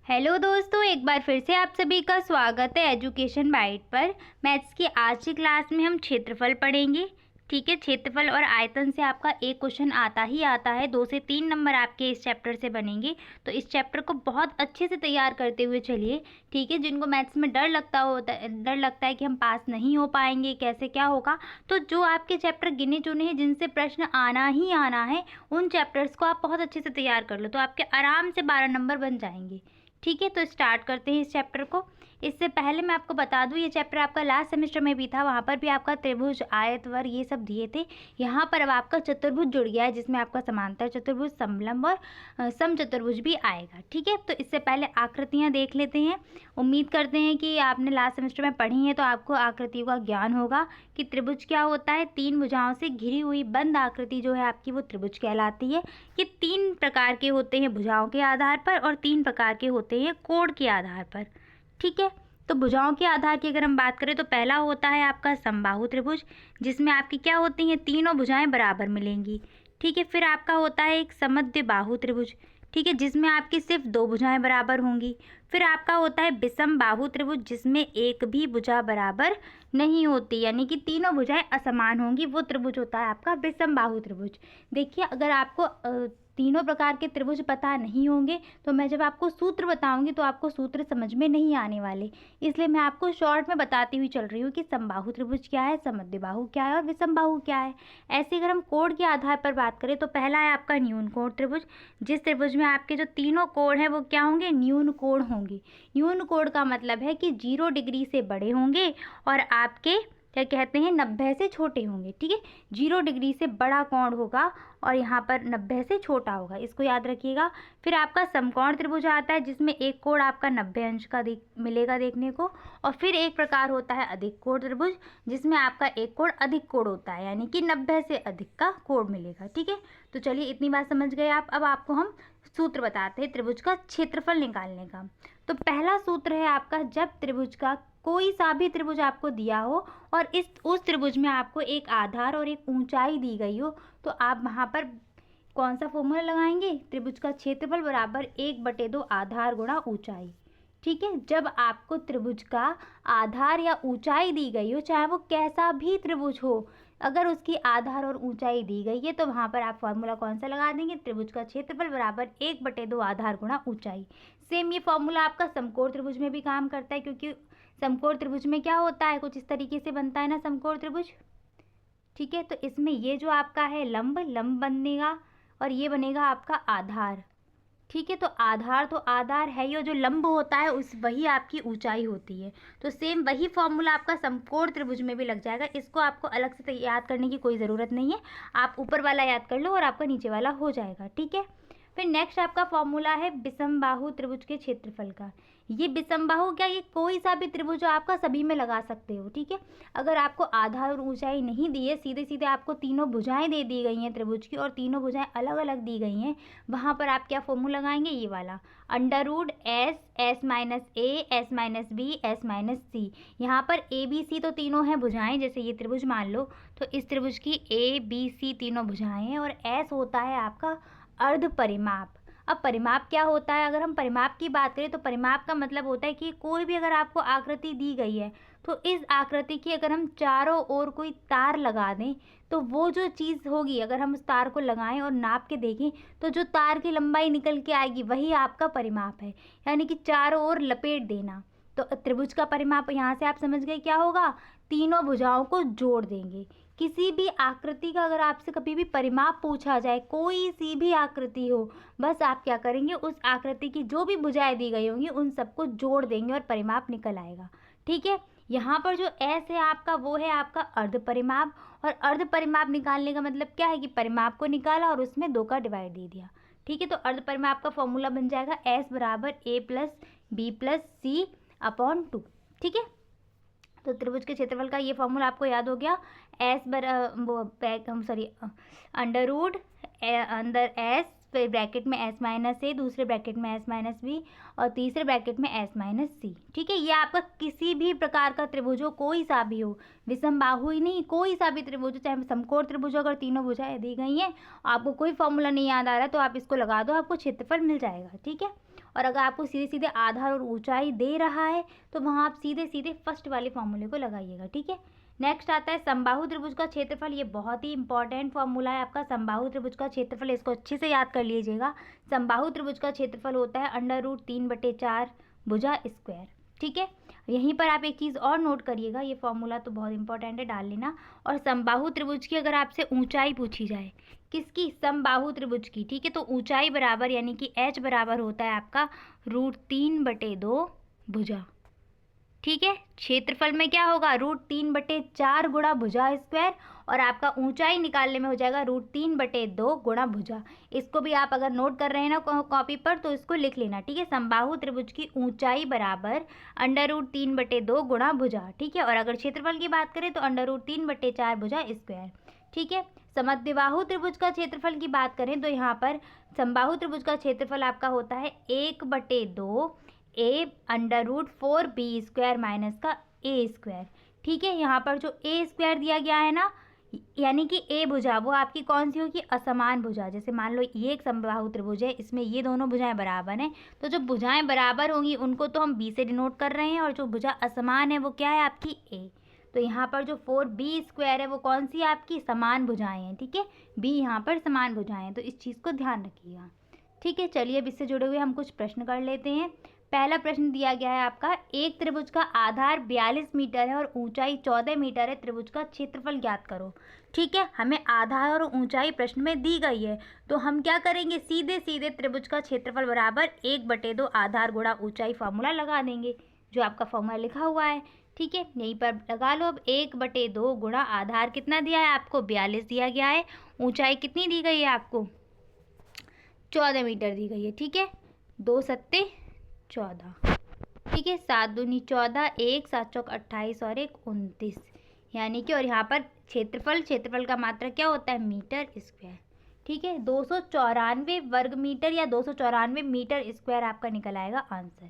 Hello दोस्तों, एक बार फिर से आप सभी का स्वागत है एजुकेशन बाइट पर। मैथ्स की आज की क्लास में हम क्षेत्रफल पढ़ेंगे। ठीक है, क्षेत्रफल और आयतन से आपका एक क्वेश्चन आता ही आता है। 2 से 3 नंबर आपके इस चैप्टर से बनेंगे, तो इस चैप्टर को बहुत अच्छे से तैयार करते हुए चलिए। ठीक है, जिनको मैथ्स में डर लगता है कि हम पास नहीं हो पाएंगे, कैसे क्या होगा, तो जो आपके चैप्टर गिने चुने हैं जिनसे प्रश्न आना ही आना है, उन चैप्टर्स को आप बहुत अच्छे से तैयार कर लो तो आपके आराम से 12 नंबर बन जाएंगे। ठीक है, तो स्टार्ट करते हैं इस चैप्टर को। इससे पहले मैं आपको बता दूं, ये चैप्टर आपका लास्ट सेमेस्टर में भी था, वहाँ पर भी आपका त्रिभुज, आयतवर ये सब दिए थे। यहाँ पर अब आपका चतुर्भुज जुड़ गया है, जिसमें आपका समांतर चतुर्भुज, समलंब और समचतुर्भुज भी आएगा। ठीक है, तो इससे पहले आकृतियाँ देख लेते हैं। उम्मीद करते हैं कि आपने लास्ट सेमेस्टर में पढ़ी हैं, तो आपको आकृतियों का ज्ञान होगा कि त्रिभुज क्या होता है। 3 भुजाओं से घिरी हुई बंद आकृति जो है आपकी, वो त्रिभुज कहलाती है। ये 3 प्रकार के होते हैं भुजाओं के आधार पर, और 3 प्रकार के होते हैं कोण के आधार पर। ठीक है, तो भुजाओं के आधार की अगर हम बात करें तो पहला होता है आपका समबाहु त्रिभुज, जिसमें आपकी क्या होती हैं, तीनों भुजाएं बराबर मिलेंगी। ठीक है, फिर आपका होता है एक समद्विबाहु त्रिभुज। ठीक है, जिसमें आपकी सिर्फ 2 भुजाएं बराबर होंगी। फिर आपका होता है विषमबाहु त्रिभुज, जिसमें एक भी भुजा बराबर नहीं होती, यानी कि तीनों भुजाएं असमान होंगी, वो त्रिभुज होता है आपका विषमबाहु त्रिभुज। देखिए, अगर आपको तीनों प्रकार के त्रिभुज पता नहीं होंगे तो मैं जब आपको सूत्र बताऊंगी तो आपको सूत्र समझ में नहीं आने वाले, इसलिए मैं आपको शॉर्ट में बताती हुई चल रही हूँ कि समबाहु त्रिभुज क्या है, समद्विबाहु क्या है और विषमबाहु क्या है। ऐसे अगर हम कोण के आधार पर बात करें तो पहला है आपका न्यून कोण त्रिभुज, जिस त्रिभुज में आपके जो तीनों कोण हैं वो क्या होंगे, न्यून कोण होंगे। न्यून कोण का मतलब है कि 0 डिग्री से बड़े होंगे और आपके क्या कहते हैं, 90 से छोटे होंगे। ठीक है, 0 डिग्री से बड़ा कोण होगा और यहाँ पर 90 से छोटा होगा, इसको याद रखिएगा। फिर आपका समकोण त्रिभुज आता है, जिसमें एक कोण आपका 90 अंश का मिलेगा देखने को। और फिर एक प्रकार होता है अधिक कोण त्रिभुज, जिसमें आपका एक कोण अधिक कोण होता है, यानी कि 90 से अधिक का कोण मिलेगा। ठीक है, तो चलिए इतनी बात समझ गए आप। अब आपको हम सूत्र बताते हैं त्रिभुज का क्षेत्रफल निकालने का। तो पहला सूत्र है आपका, जब त्रिभुज का कोई सा भी त्रिभुज आपको दिया हो और उस त्रिभुज में आपको एक आधार और एक ऊंचाई दी गई हो, तो आप वहाँ पर कौन सा फॉर्मूला लगाएंगे, त्रिभुज का क्षेत्रफल बराबर 1/2 आधार गुणा ऊंचाई। ठीक है, जब आपको त्रिभुज का आधार या ऊंचाई दी गई हो, चाहे वो कैसा भी त्रिभुज हो, अगर उसकी आधार और ऊंचाई दी गई है तो वहाँ पर आप फॉर्मूला कौन सा लगा देंगे, त्रिभुज का क्षेत्रफल बराबर 1/2 आधार गुणा ऊंचाई। सेम ये फॉर्मूला आपका समकोण त्रिभुज में भी काम करता है, क्योंकि समकोण त्रिभुज में क्या होता है, कुछ इस तरीके से बनता है ना समकोण त्रिभुज। ठीक है, तो इसमें ये जो आपका है लंब बनेगा और ये बनेगा आपका आधार। ठीक है, तो आधार है, ये जो लंब होता है उस वही आपकी ऊंचाई होती है। तो सेम वही फॉर्मूला आपका समकोण त्रिभुज में भी लग जाएगा, इसको आपको अलग से याद करने की कोई ज़रूरत नहीं है। आप ऊपर वाला याद कर लो और आपका नीचे वाला हो जाएगा। ठीक है, फिर नेक्स्ट आपका फॉर्मूला है विषमबाहु त्रिभुज के क्षेत्रफल का। ये विषमबाहु क्या, ये कोई सा भी त्रिभुज आपका सभी में लगा सकते हो। ठीक है, अगर आपको आधार और ऊंचाई नहीं दी है, सीधे सीधे आपको तीनों भुजाएं दे दी गई हैं त्रिभुज की, और तीनों भुजाएं अलग अलग दी गई हैं, वहाँ पर आप क्या फॉर्मूला लगाएंगे, ये वाला √s -a s -b s -c। यहाँ पर a b c तो तीनों हैं भुजाएं, जैसे ये त्रिभुज मान लो, तो इस त्रिभुज की a b c तीनों भुजाएं हैं, और s होता है आपका अर्ध परिमाप। अब परिमाप क्या होता है, अगर हम परिमाप की बात करें तो परिमाप का मतलब होता है कि कोई भी अगर आपको आकृति दी गई है, तो इस आकृति की अगर हम चारों ओर कोई तार लगा दें, तो वो जो चीज़ होगी, अगर हम उस तार को लगाएं और नाप के देखें, तो जो तार की लंबाई निकल के आएगी वही आपका परिमाप है, यानी कि चारों ओर लपेट देना। तो त्रिभुज का परिमाप यहाँ से आप समझ गए क्या होगा, तीनों भुजाओं को जोड़ देंगे। किसी भी आकृति का अगर आपसे कभी भी परिमाप पूछा जाए, कोई सी भी आकृति हो, बस आप क्या करेंगे, उस आकृति की जो भी भुजाएं दी गई होंगी उन सबको जोड़ देंगे और परिमाप निकल आएगा। ठीक है, यहाँ पर जो एस है आपका, वो है आपका अर्ध परिमाप, और अर्ध परिमाप निकालने का मतलब क्या है कि परिमाप को निकाला और उसमें 2 का डिवाइड दे दिया। ठीक है, तो अर्ध परिमाप का फॉर्मूला बन जाएगा S बराबर A + B + C/2। ठीक है, तो त्रिभुज के क्षेत्रफल का ये फॉर्मूला आपको याद हो गया। अंदर S, फिर ब्रैकेट में S -a, दूसरे ब्रैकेट में S -b और तीसरे ब्रैकेट में S -c। ठीक है, ये आपका किसी भी प्रकार का त्रिभुज हो, कोई सा भी हो, विषमबाहु ही नहीं, कोई सा भी त्रिभुज हो, चाहे समकोण त्रिभुज हो, अगर तीनों भुजाएं दी गई हैं, आपको कोई फॉर्मूला नहीं याद आ रहा है तो आप इसको लगा दो, आपको क्षेत्रफल मिल जाएगा। ठीक है, और अगर आपको सीधे सीधे आधार और ऊंचाई दे रहा है तो वहाँ आप सीधे सीधे फर्स्ट वाले फॉर्मूले को लगाइएगा, ठीक है। नेक्स्ट आता है समबाहु त्रिभुज का क्षेत्रफल। ये बहुत ही इंपॉर्टेंट फॉर्मूला है आपका, समबाहु त्रिभुज का क्षेत्रफल, इसको अच्छे से याद कर लीजिएगा। समबाहु त्रिभुज का क्षेत्रफल होता है √3/4 भुजा स्क्वायर, ठीक है। यहीं पर आप एक चीज़ और नोट करिएगा, ये फॉर्मूला तो बहुत इंपॉर्टेंट है, डाल लेना। और समबाहु त्रिभुज की अगर आपसे ऊंचाई पूछी जाए, किसकी, समबाहु त्रिभुज की, ठीक है, तो ऊंचाई बराबर यानी कि h बराबर होता है आपका √3/2 भुजा, ठीक है। क्षेत्रफल में क्या होगा, √3/4 गुणा भुजा स्क्वायर, और आपका ऊंचाई निकालने में हो जाएगा √3/2 गुणा भुजा। इसको भी आप अगर नोट कर रहे हैं ना कॉपी पर तो इसको लिख लेना, ठीक है। समबाहु त्रिभुज की ऊंचाई बराबर √3/2 गुणा भुजा, ठीक है। और अगर क्षेत्रफल की बात करें तो √3/4 भुजा स्क्वायर, ठीक है। समद्विबाहु त्रिभुज का क्षेत्रफल की बात करें तो यहाँ पर समबाहु त्रिभुज का क्षेत्रफल आपका होता है 1/2 a √4b² माइनस का a², ठीक है। यहाँ पर जो a² दिया गया है ना, यानी कि a भुजा वो आपकी कौन सी होगी, असमान भुजा। जैसे मान लो ये एक समबाहु त्रिभुज है, इसमें ये दोनों भुजाएं बराबर हैं, तो जो भुजाएं बराबर होंगी उनको तो हम b से डिनोट कर रहे हैं, और जो भुजा असमान है वो क्या है आपकी a। तो यहाँ पर जो 4b² है वो कौन सी आपकी समान भुजाएं हैं, ठीक है। b यहाँ पर समान भुजाएं हैं, तो इस चीज़ को ध्यान रखिएगा, ठीक है। चलिए अब इससे जुड़े हुए हम कुछ प्रश्न कर लेते हैं। पहला प्रश्न दिया गया है आपका, एक त्रिभुज का आधार 42 मीटर है और ऊंचाई 14 मीटर है, त्रिभुज का क्षेत्रफल ज्ञात करो, ठीक है। हमें आधार और ऊंचाई प्रश्न में दी गई है, तो हम क्या करेंगे, सीधे सीधे त्रिभुज का क्षेत्रफल बराबर 1/2 आधार गुणा ऊंचाई फार्मूला लगा देंगे, जो आपका फार्मूला लिखा हुआ है, ठीक है। यहीं पर लगा लो अब 1/2 गुणा आधार कितना दिया है आपको, 42 दिया गया है, ऊंचाई कितनी दी गई है आपको, 14 मीटर दी गई है, ठीक है। 2 सत्ते 14, ठीक है, 7 दूनी 14, 1 7 चौक 28 और 1 29, यानी कि, और यहाँ पर क्षेत्रफल का मात्रक क्या होता है, मीटर स्क्वायर, ठीक है। 294 वर्ग मीटर या 294 मीटर स्क्वायर आपका निकल आएगा आंसर।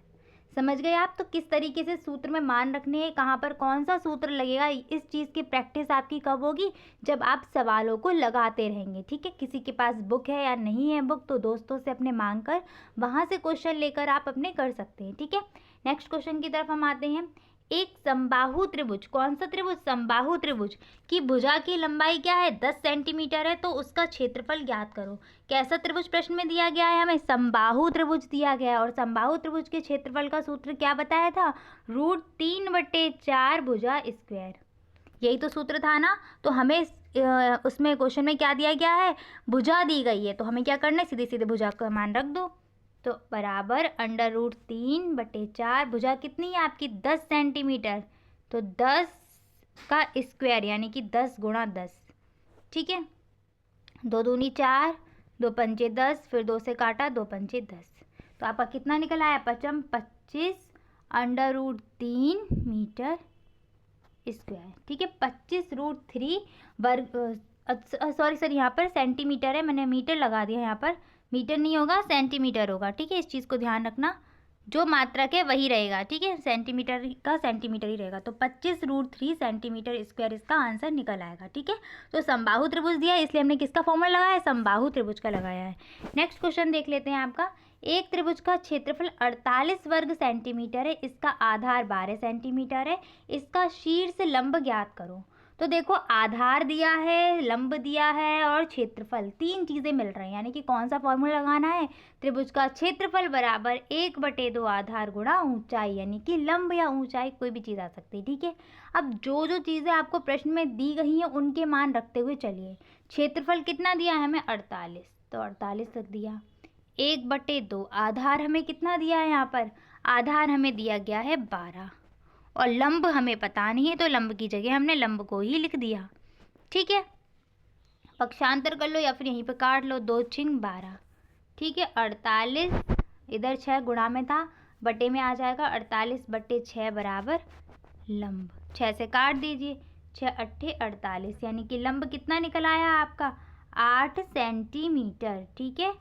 समझ गए आप। तो किस तरीके से सूत्र में मान रखने हैं, कहाँ पर कौन सा सूत्र लगेगा, इस चीज़ की प्रैक्टिस आपकी कब होगी, जब आप सवालों को लगाते रहेंगे, ठीक है। किसी के पास बुक है या नहीं है बुक, तो दोस्तों से अपने मांग कर वहाँ से क्वेश्चन लेकर आप अपने कर सकते हैं, ठीक है। नेक्स्ट क्वेश्चन की तरफ हम आते हैं। एक समबाहु त्रिभुज, कौन सा त्रिभुज, समबाहु त्रिभुज की भुजा की लंबाई क्या है, 10 सेंटीमीटर है, तो उसका क्षेत्रफल ज्ञात करो। कैसा त्रिभुज प्रश्न में दिया गया है, हमें समबाहु त्रिभुज दिया गया है, और समबाहु त्रिभुज के क्षेत्रफल का सूत्र क्या बताया था, √3/4 भुजा स्क्वायर, यही तो सूत्र था ना। तो हमें उसमें क्वेश्चन में क्या दिया गया है, भुजा दी गई है, तो हमें क्या करना है, सीधे सीधे भुजा का मान रख दो, तो बराबर √3/4, भुजा कितनी है आपकी 10 सेंटीमीटर, तो 10 का स्क्वायर यानी कि 10 गुणा 10, ठीक है। 2 दूनी 4, 2 पंचे 10, फिर 2 से काटा, 2 पंचे 10, तो आपका कितना निकल आया, 25 √3 मीटर स्क्वायर, ठीक है। 25√3 वर्ग, सॉरी यहाँ पर सेंटीमीटर है, मैंने मीटर लगा दिया, यहाँ पर मीटर नहीं होगा सेंटीमीटर होगा, ठीक है। इस चीज़ को ध्यान रखना, जो मात्रक है वही रहेगा, ठीक है, सेंटीमीटर का सेंटीमीटर ही रहेगा, तो 25√3 सेंटीमीटर स्क्वायर इसका आंसर निकल आएगा, ठीक है। तो समबाहु त्रिभुज दिया है इसलिए हमने किसका फॉर्मूला लगाया है, समबाहु त्रिभुज का लगाया है। नेक्स्ट क्वेश्चन देख लेते हैं आपका। एक त्रिभुज का क्षेत्रफल 48 वर्ग सेंटीमीटर है, इसका आधार 12 सेंटीमीटर है, इसका शीर्ष लंब ज्ञात करो। तो देखो, आधार दिया है, लंब दिया है और क्षेत्रफल, 3 चीज़ें मिल रही हैं, यानी कि कौन सा फॉर्मूला लगाना है, त्रिभुज का क्षेत्रफल बराबर 1/2 आधार गुणा ऊंचाई, यानी कि लंब या ऊंचाई कोई भी चीज़ आ सकती है, ठीक है। अब जो जो चीज़ें आपको प्रश्न में दी गई हैं उनके मान रखते हुए चलिए। क्षेत्रफल कितना दिया है हमें, 48, तो 48 रख दिया, 1/2 आधार हमें कितना दिया है, यहाँ पर आधार हमें दिया गया है 12, और लंब हमें पता नहीं है, तो लंब की जगह हमने लंब को ही लिख दिया, ठीक है। पक्षांतर कर लो या फिर यहीं पे काट लो, 2 छिंग 12, ठीक है। 48 इधर 6 गुणा में था, बटे में आ जाएगा, 48/6 बराबर लंब, 6 से काट दीजिए, 6 अट्ठे 48, यानी कि लंब कितना निकल आया आपका, 8 सेंटीमीटर, ठीक है।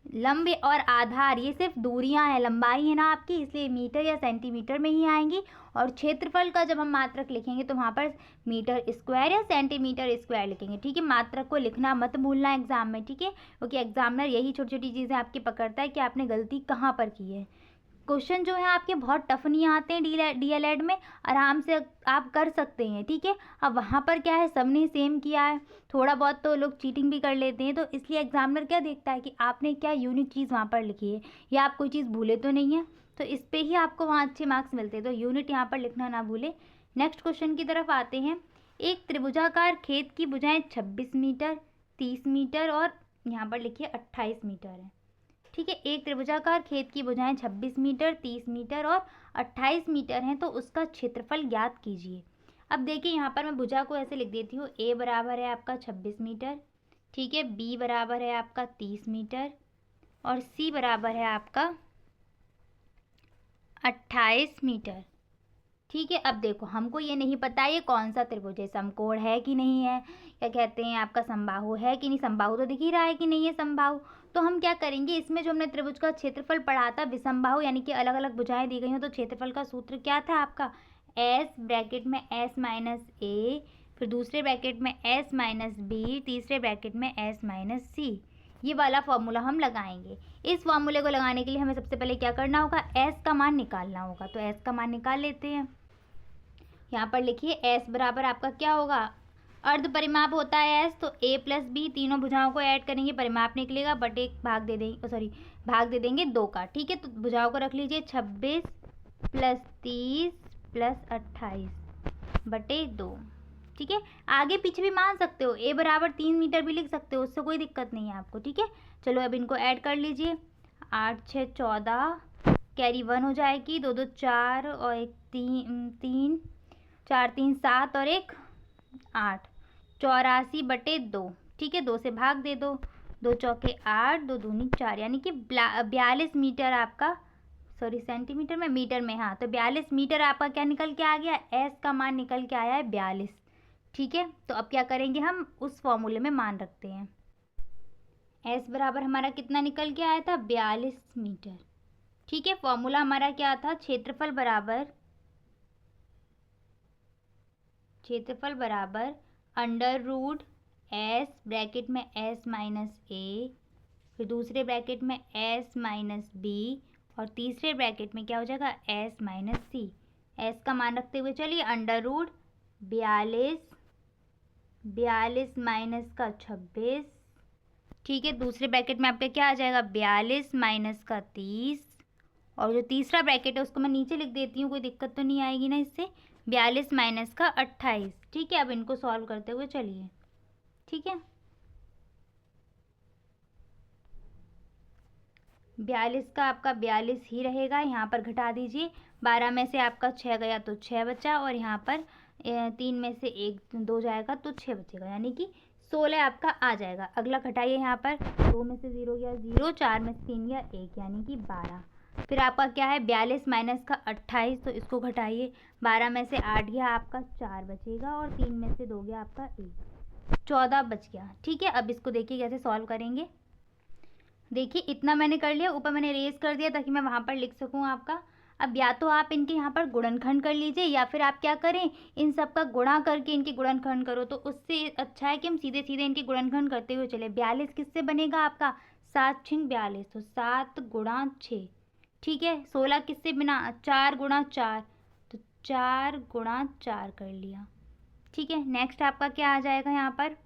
लंब और आधार ये सिर्फ दूरियां हैं, लंबाई है ना आपकी, इसलिए मीटर या सेंटीमीटर में ही आएंगी। और क्षेत्रफल का जब हम मात्रक लिखेंगे तो वहाँ पर मीटर स्क्वायर या सेंटीमीटर स्क्वायर लिखेंगे। ठीक है, मात्रक को लिखना मत भूलना एग्जाम में। ठीक है, क्योंकि एग्जामिनर यही छोटी छोटी चीज़ें आपकी पकड़ता है कि आपने गलती कहाँ पर की है। क्वेश्चन जो है आपके बहुत टफ नहीं आते हैं, डीएलएड में आराम से आप कर सकते हैं। ठीक है, अब वहाँ पर क्या है, सबने सेम किया है, थोड़ा बहुत तो लोग चीटिंग भी कर लेते हैं, तो इसलिए एग्जामिनर क्या देखता है कि आपने क्या यूनिक चीज़ वहाँ पर लिखी है या आप कोई चीज़ भूले तो नहीं है, तो इस पर ही आपको वहाँ अच्छे मार्क्स मिलते हैं। तो यूनिट यहाँ पर लिखना ना भूले। नेक्स्ट क्वेश्चन की तरफ आते हैं। एक त्रिभुजाकार खेत की भुजाएं 26 मीटर, 30 मीटर और यहाँ पर लिखिए 28 मीटर है। ठीक है, एक त्रिभुजाकार खेत की भुजाएं 26 मीटर, 30 मीटर और 28 मीटर हैं, तो उसका क्षेत्रफल ज्ञात कीजिए। अब देखिए यहाँ पर मैं भुजा को ऐसे लिख देती हूँ, ए बराबर है आपका 26 मीटर, ठीक है, बी बराबर है आपका 30 मीटर और सी बराबर है आपका 28 मीटर। ठीक है, अब देखो हमको ये नहीं पता ये कौन सा त्रिभुज है, समकोण है कि नहीं है, क्या कहते हैं आपका समबाहु है कि नहीं, समबाहु तो दिख ही रहा है कि नहीं है समबाहु। तो हम क्या करेंगे, इसमें जो हमने त्रिभुज का क्षेत्रफल पढ़ा था विषमबाहु यानी कि अलग अलग भुजाएं दी गई हो, तो क्षेत्रफल का सूत्र क्या था आपका, एस ब्रैकेट में एस माइनस ए, फिर दूसरे ब्रैकेट में एस माइनस बी, तीसरे ब्रैकेट में एस माइनस सी। ये वाला फॉर्मूला हम लगाएंगे। इस फॉर्मूले को लगाने के लिए हमें सबसे पहले क्या करना होगा, एस का मान निकालना होगा। तो एस का मान निकाल लेते हैं। यहाँ पर लिखिए एस बराबर आपका क्या होगा, अर्ध परिमाप होता है एस, तो ए प्लस बी तीनों भुजाओं को ऐड करेंगे, परिमाप निकलेगा, बट एक भाग दे देंगे, सॉरी भाग दे देंगे 2 का। ठीक है, तो भुजाओं को रख लीजिए 26 प्लस 30 प्लस 28 बटे 2। ठीक है, आगे पीछे भी मान सकते हो, ए बराबर 3 मीटर भी लिख सकते हो, उससे कोई दिक्कत नहीं है आपको। ठीक है, चलो अब इनको ऐड कर लीजिए, 8 6 14, कैरी 1 हो जाएगी, 2 2 4 और 1 3 4 3 7 और 1 8, 84 बटे 2। ठीक है, 2 से भाग दे दो, 2 चौके 8, 2 दूनी 4, यानी कि 42 मीटर आपका, सॉरी सेंटीमीटर में, मीटर में, हाँ, तो 42 मीटर आपका क्या निकल के आ गया, एस का मान निकल के आया है 42। ठीक है, तो अब क्या करेंगे, हम उस फॉर्मूले में मान रखते हैं। एस बराबर हमारा कितना निकल के आया था, 42 मीटर। ठीक है, फॉर्मूला हमारा क्या था, क्षेत्रफल बराबर अंडर रूट एस ब्रैकेट में एस माइनस ए, फिर दूसरे ब्रैकेट में एस माइनस बी और तीसरे ब्रैकेट में क्या हो जाएगा, एस माइनस सी। एस का मान रखते हुए चलिए अंडर रूट 42 माइनस का 26, ठीक है, दूसरे ब्रैकेट में आपका क्या आ जाएगा, 42 माइनस का 30 और जो तीसरा ब्रैकेट है उसको मैं नीचे लिख देती हूँ, कोई दिक्कत तो नहीं आएगी ना इससे, 42 माइनस का 28। ठीक है, अब इनको सॉल्व करते हुए चलिए। ठीक है, 42 का आपका 42 ही रहेगा, यहाँ पर घटा दीजिए, 12 में से आपका 6 गया तो 6 बचा और यहाँ पर 3 में से 1 2 जाएगा तो 6 बचेगा, यानी कि 16 आपका आ जाएगा। अगला घटाइए, यहाँ पर 2 में से 0 गया 0, 4 में से 3 गया 1, यानी कि 12। फिर आपका क्या है, 42 माइनस का 28, तो इसको घटाइए, 12 में से 8 गया आपका 4 बचेगा और 3 में से 2 गया आपका 1, 14 बच गया। ठीक है, अब इसको देखिए कैसे सॉल्व करेंगे। देखिए इतना मैंने कर लिया, ऊपर मैंने रेज कर दिया ताकि मैं वहाँ पर लिख सकूँ आपका। अब या तो आप इनके यहाँ पर गुणनखंड कर लीजिए या फिर आप क्या करें, इन सब का गुणा करके इनके गुणनखंड करो, तो उससे अच्छा है कि हम सीधे सीधे इनके गुणनखंड करते हुए चले। 42 किससे बनेगा आपका, 7 6 42, तो 7 गुणा 6। ठीक है, 16 किससे बना, 4 गुणा 4, तो 4 गुणा 4 कर लिया। ठीक है, नेक्स्ट आपका क्या आ जाएगा, यहाँ पर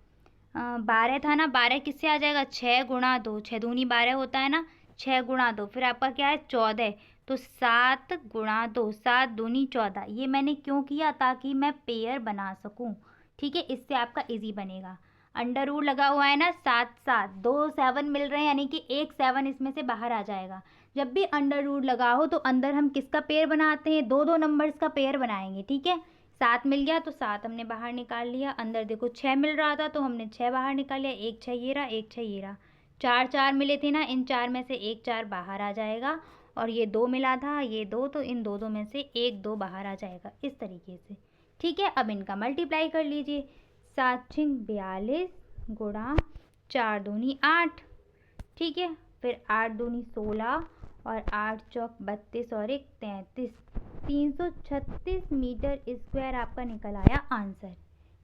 12 था ना, 12 किससे आ जाएगा, 6 गुणा 2, 6 दूनी 12 होता है ना, 6 गुणा 2, फिर आपका क्या है 14, तो 7 गुणा 2, 7 दूनी 14। ये मैंने क्यों किया, ताकि मैं पेयर बना सकूं। ठीक है, इससे आपका इजी बनेगा। अंडर रूट लगा हुआ है ना, 7 7, 2 7 मिल रहे हैं, यानी कि एक 7 इसमें से बाहर आ जाएगा। जब भी अंडर रूट लगा हो तो अंदर हम किसका पेयर बनाते हैं, 2 2 नंबर्स का पेयर बनाएंगे। ठीक है, 7 मिल गया तो 7 हमने बाहर निकाल लिया, अंदर देखो 6 मिल रहा था तो हमने 6 बाहर निकाल लिया, 1 6 ये रहा, 1 6 ये रहा, 4 4 मिले थे ना, इन 4 में से 1 4 बाहर आ जाएगा और ये 2 मिला था, ये 2, तो इन 2 2 में से 1 2 बाहर आ जाएगा, इस तरीके से। ठीक है, अब इनका मल्टीप्लाई कर लीजिए, 7 6 42 गुणा 4 दूनी 8। ठीक है, फिर 8 दूनी 16 और 8 चौक 32 और 1 33, 336 मीटर स्क्वायर आपका निकल आया आंसर।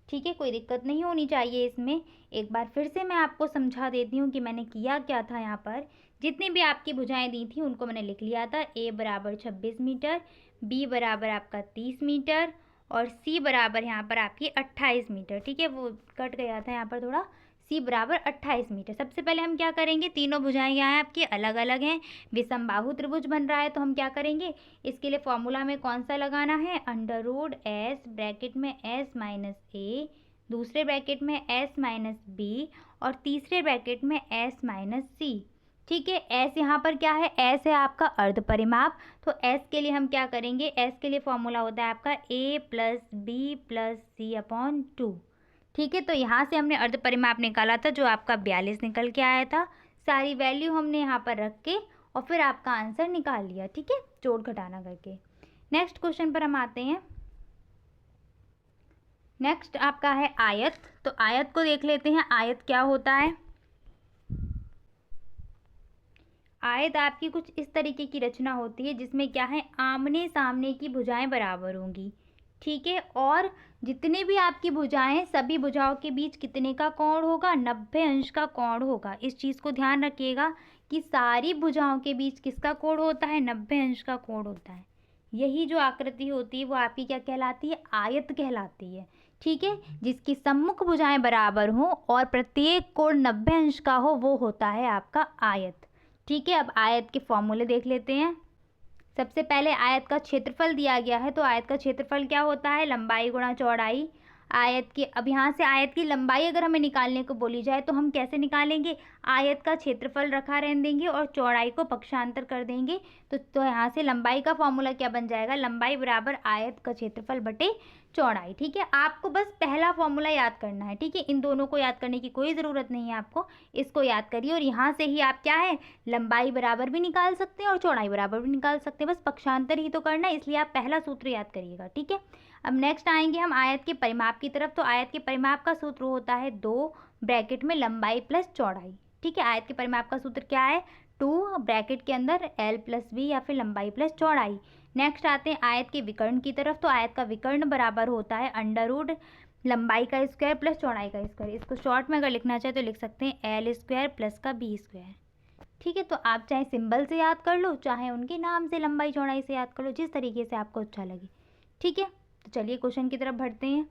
ठीक है, कोई दिक्कत नहीं होनी चाहिए इसमें। एक बार फिर से मैं आपको समझा देती हूँ कि मैंने किया क्या था। यहाँ पर जितनी भी आपकी भुजाएं दी थी उनको मैंने लिख लिया था। ए बराबर 26 मीटर, बी बराबर आपका 30 मीटर और सी बराबर यहाँ पर आपकी 28 मीटर। ठीक है, वो कट गया था यहाँ पर थोड़ा। सी बराबर 28 मीटर। सबसे पहले हम क्या करेंगे, तीनों भुजाएं यहाँ हैं आपकी अलग अलग हैं, विषमबाहु त्रिभुज बन रहा है, तो हम क्या करेंगे, इसके लिए फॉर्मूला में कौन सा लगाना है, अंडर रूट एस ब्रैकेट में एस माइनस ए, दूसरे ब्रैकेट में एस माइनस बी और तीसरे ब्रैकेट में एस माइनस सी। ठीक है, एस यहाँ पर क्या है, एस है आपका अर्ध परिमाप, तो एस के लिए हम क्या करेंगे, एस के लिए फॉर्मूला होता है आपका ए प्लस बी प्लस सी अपॉन 2। ठीक है, तो यहाँ से हमने अर्ध परिमाप निकाला था जो आपका 42 निकल के आया था। सारी वैल्यू हमने यहाँ पर रख के और फिर आपका आंसर निकाल लिया। ठीक है, जोड़ घटाना करके। नेक्स्ट क्वेश्चन पर हम आते हैं। नेक्स्ट आपका है आयत। तो आयत को देख लेते हैं, आयत क्या होता है। आयत आपकी कुछ इस तरीके की रचना होती है जिसमें क्या है, आमने सामने की भुजाएं बराबर होंगी। ठीक है, और जितने भी आपकी भुजाएं, सभी भुजाओं के बीच कितने का कोण होगा, 90 अंश का कोण होगा। इस चीज़ को ध्यान रखिएगा कि सारी भुजाओं के बीच किसका कोण होता है, 90 अंश का कोण होता है। यही जो आकृति होती है वो आपकी क्या कहलाती है, आयत कहलाती है। ठीक है, जिसकी सम्मुख भुजाएं बराबर हों और प्रत्येक कोण 90 अंश का हो वो होता है आपका आयत। ठीक है, अब आयत के फॉर्मूले देख लेते हैं। सबसे पहले आयत का क्षेत्रफल दिया गया है, तो आयत का क्षेत्रफल क्या होता है, लंबाई गुणा चौड़ाई। आयत की, अब यहाँ से आयत की लंबाई अगर हमें निकालने को बोली जाए तो हम कैसे निकालेंगे, आयत का क्षेत्रफल रखा रहने देंगे और चौड़ाई को पक्षांतर कर देंगे। तो यहाँ से लंबाई का फॉर्मूला क्या बन जाएगा, लंबाई बराबर आयत का क्षेत्रफल बटे चौड़ाई। ठीक है, आपको बस पहला फॉर्मूला याद करना है। ठीक है, इन दोनों को याद करने की कोई ज़रूरत नहीं है आपको, इसको याद करिए और यहाँ से ही आप क्या है, लंबाई बराबर भी निकाल सकते हैं और चौड़ाई बराबर भी निकाल सकते हैं। बस पक्षांतर ही तो करना है, इसलिए आप पहला सूत्र याद करिएगा। ठीक है, अब नेक्स्ट आएंगे हम आयत के परिमाप की तरफ। तो आयत के परिमाप का सूत्र होता है 2 ब्रैकेट में लंबाई प्लस चौड़ाई। ठीक है, आयत के परिमाप का सूत्र क्या है, 2 ब्रैकेट के अंदर एल प्लस बी या फिर लंबाई प्लस चौड़ाई। नेक्स्ट आते हैं आयत के विकर्ण की तरफ। तो आयत का विकर्ण बराबर होता है अंडर रूट लंबाई का स्क्वायर प्लस चौड़ाई का स्क्वायर। इसको शॉर्ट में अगर लिखना चाहे तो लिख सकते हैं एल स्क्वायर प्लस का बी स्क्वायर। ठीक है, तो आप चाहे सिंबल से याद कर लो, चाहे उनके नाम से लंबाई चौड़ाई से याद कर लो, जिस तरीके से आपको अच्छा लगे। ठीक है, तो चलिए क्वेश्चन की तरफ बढ़ते हैं।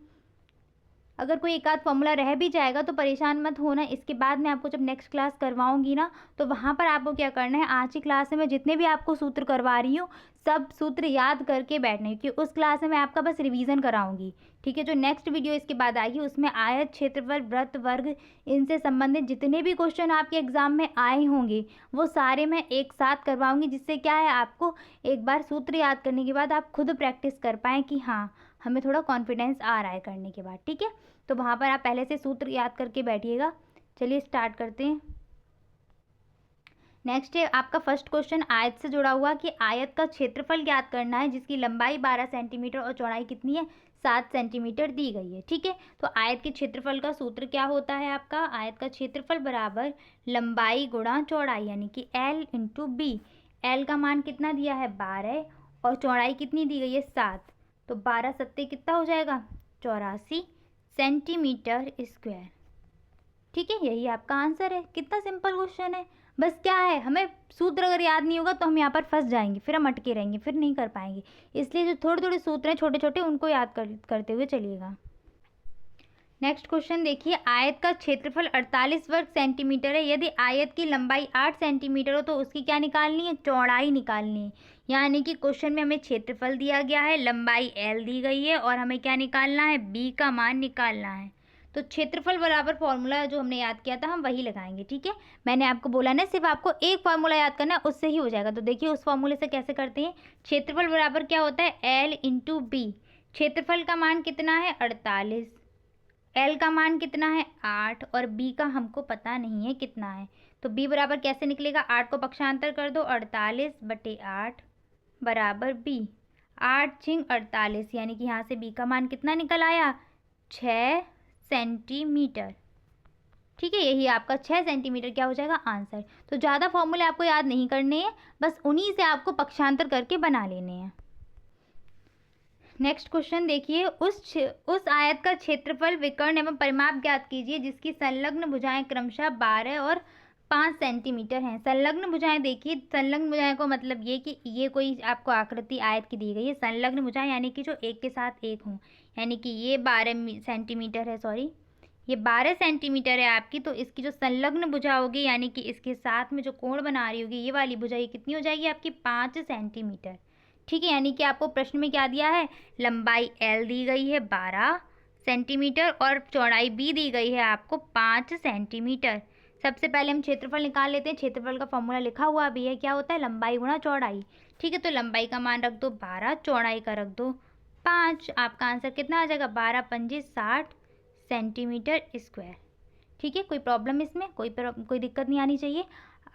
अगर कोई एक आध फॉर्मूला रह भी जाएगा तो परेशान मत होना, इसके बाद मैं आपको जब नेक्स्ट क्लास करवाऊंगी ना तो वहाँ पर आपको क्या करना है, आज की क्लास में मैं जितने भी आपको सूत्र करवा रही हूँ सब सूत्र याद करके बैठने, क्योंकि उस क्लास में मैं आपका बस रिवीजन कराऊंगी। ठीक है, जो नेक्स्ट वीडियो इसके बाद आएगी उसमें आयत, क्षेत्रफल, वृत्त, वर्ग, इनसे संबंधित जितने भी क्वेश्चन आपके एग्जाम में आए होंगे वो सारे मैं एक साथ करवाऊंगी, जिससे क्या है, आपको एक बार सूत्र याद करने के बाद आप खुद प्रैक्टिस कर पाएँ कि हाँ हमें थोड़ा कॉन्फिडेंस आ रहा है करने के बाद। ठीक है, तो वहाँ पर आप पहले से सूत्र याद करके बैठिएगा। चलिए स्टार्ट करते हैं। नेक्स्ट है आपका फर्स्ट क्वेश्चन आयत से जुड़ा हुआ कि आयत का क्षेत्रफल ज्ञात करना है जिसकी लंबाई 12 सेंटीमीटर और चौड़ाई कितनी है, 7 सेंटीमीटर दी गई है। ठीक है, तो आयत के क्षेत्रफल का सूत्र क्या होता है आपका, आयत का क्षेत्रफल बराबर लंबाई गुणा चौड़ाई, यानी कि L इंटू बी। एल का मान कितना दिया है 12 और चौड़ाई कितनी दी गई है 7, तो 12 सत्ते कितना हो जाएगा 84 सेंटीमीटर स्क्वायर। ठीक है, यही आपका आंसर है। कितना सिंपल क्वेश्चन है, बस क्या है, हमें सूत्र अगर याद नहीं होगा तो हम यहाँ पर फंस जाएंगे, फिर हम अटके रहेंगे, फिर नहीं कर पाएंगे। इसलिए जो थोड़े थोड़े सूत्र हैं छोटे छोटे उनको याद करते हुए चलिएगा। नेक्स्ट क्वेश्चन देखिए, आयत का क्षेत्रफल 48 वर्ग सेंटीमीटर है। यदि आयत की लंबाई 8 सेंटीमीटर हो तो उसकी क्या निकालनी है, चौड़ाई निकालनी है। यानी कि क्वेश्चन में हमें क्षेत्रफल दिया गया है, लंबाई L दी गई है और हमें क्या निकालना है, B का मान निकालना है। तो क्षेत्रफल बराबर फॉर्मूला जो हमने याद किया था हम वही लगाएंगे। ठीक है, मैंने आपको बोला ना सिर्फ आपको एक फार्मूला याद करना है, उससे ही हो जाएगा। तो देखिए उस फार्मूले से कैसे करते हैं, क्षेत्रफल बराबर क्या होता है L इंटू बी। क्षेत्रफल का मान कितना है 48, L का मान कितना है 8 और B का हमको पता नहीं है कितना है। तो B बराबर कैसे निकलेगा, 8 को पक्षांतर कर दो, 48 बटे 8 बराबर B। 8 छिंग 48, यानी कि यहाँ से B का मान कितना निकल आया 6 सेंटीमीटर। ठीक है, यही आपका 6 सेंटीमीटर क्या हो जाएगा आंसर। तो ज़्यादा फॉर्मूले आपको याद नहीं करने हैं, बस उन्हीं से आपको पक्षांतर करके बना लेने हैं। नेक्स्ट क्वेश्चन देखिए, उस आयत का क्षेत्रफल, विकर्ण एवं परिमाप ज्ञात कीजिए जिसकी संलग्न भुजाएं क्रमशः 12 और 5 सेंटीमीटर हैं। संलग्न भुजाएं देखिए, संलग्न भुजाएं को मतलब ये कि ये कोई आपको आकृति आयत की दी गई है। संलग्न भुजाएं यानी कि जो एक के साथ एक हों, यानी कि ये 12 सेंटीमीटर है, सॉरी ये 12 सेंटीमीटर है आपकी। तो इसकी जो संलग्न भुजा होगी यानी कि इसके साथ में जो कोण बना रही होगी ये वाली भुजा, ये कितनी हो जाएगी आपकी 5 सेंटीमीटर। ठीक है, यानी कि आपको प्रश्न में क्या दिया है, लंबाई L दी गई है 12 सेंटीमीटर और चौड़ाई B दी गई है आपको 5 सेंटीमीटर। सबसे पहले हम क्षेत्रफल निकाल लेते हैं। क्षेत्रफल का फॉर्मूला लिखा हुआ भी है, क्या होता है, लंबाई गुणा चौड़ाई। ठीक है, तो लंबाई का मान रख दो 12, चौड़ाई का रख दो 5। आपका आंसर कितना आ जाएगा, 12 पंजे 60 सेंटीमीटर स्क्वायर। ठीक है, कोई प्रॉब्लम इसमें, कोई दिक्कत नहीं आनी चाहिए।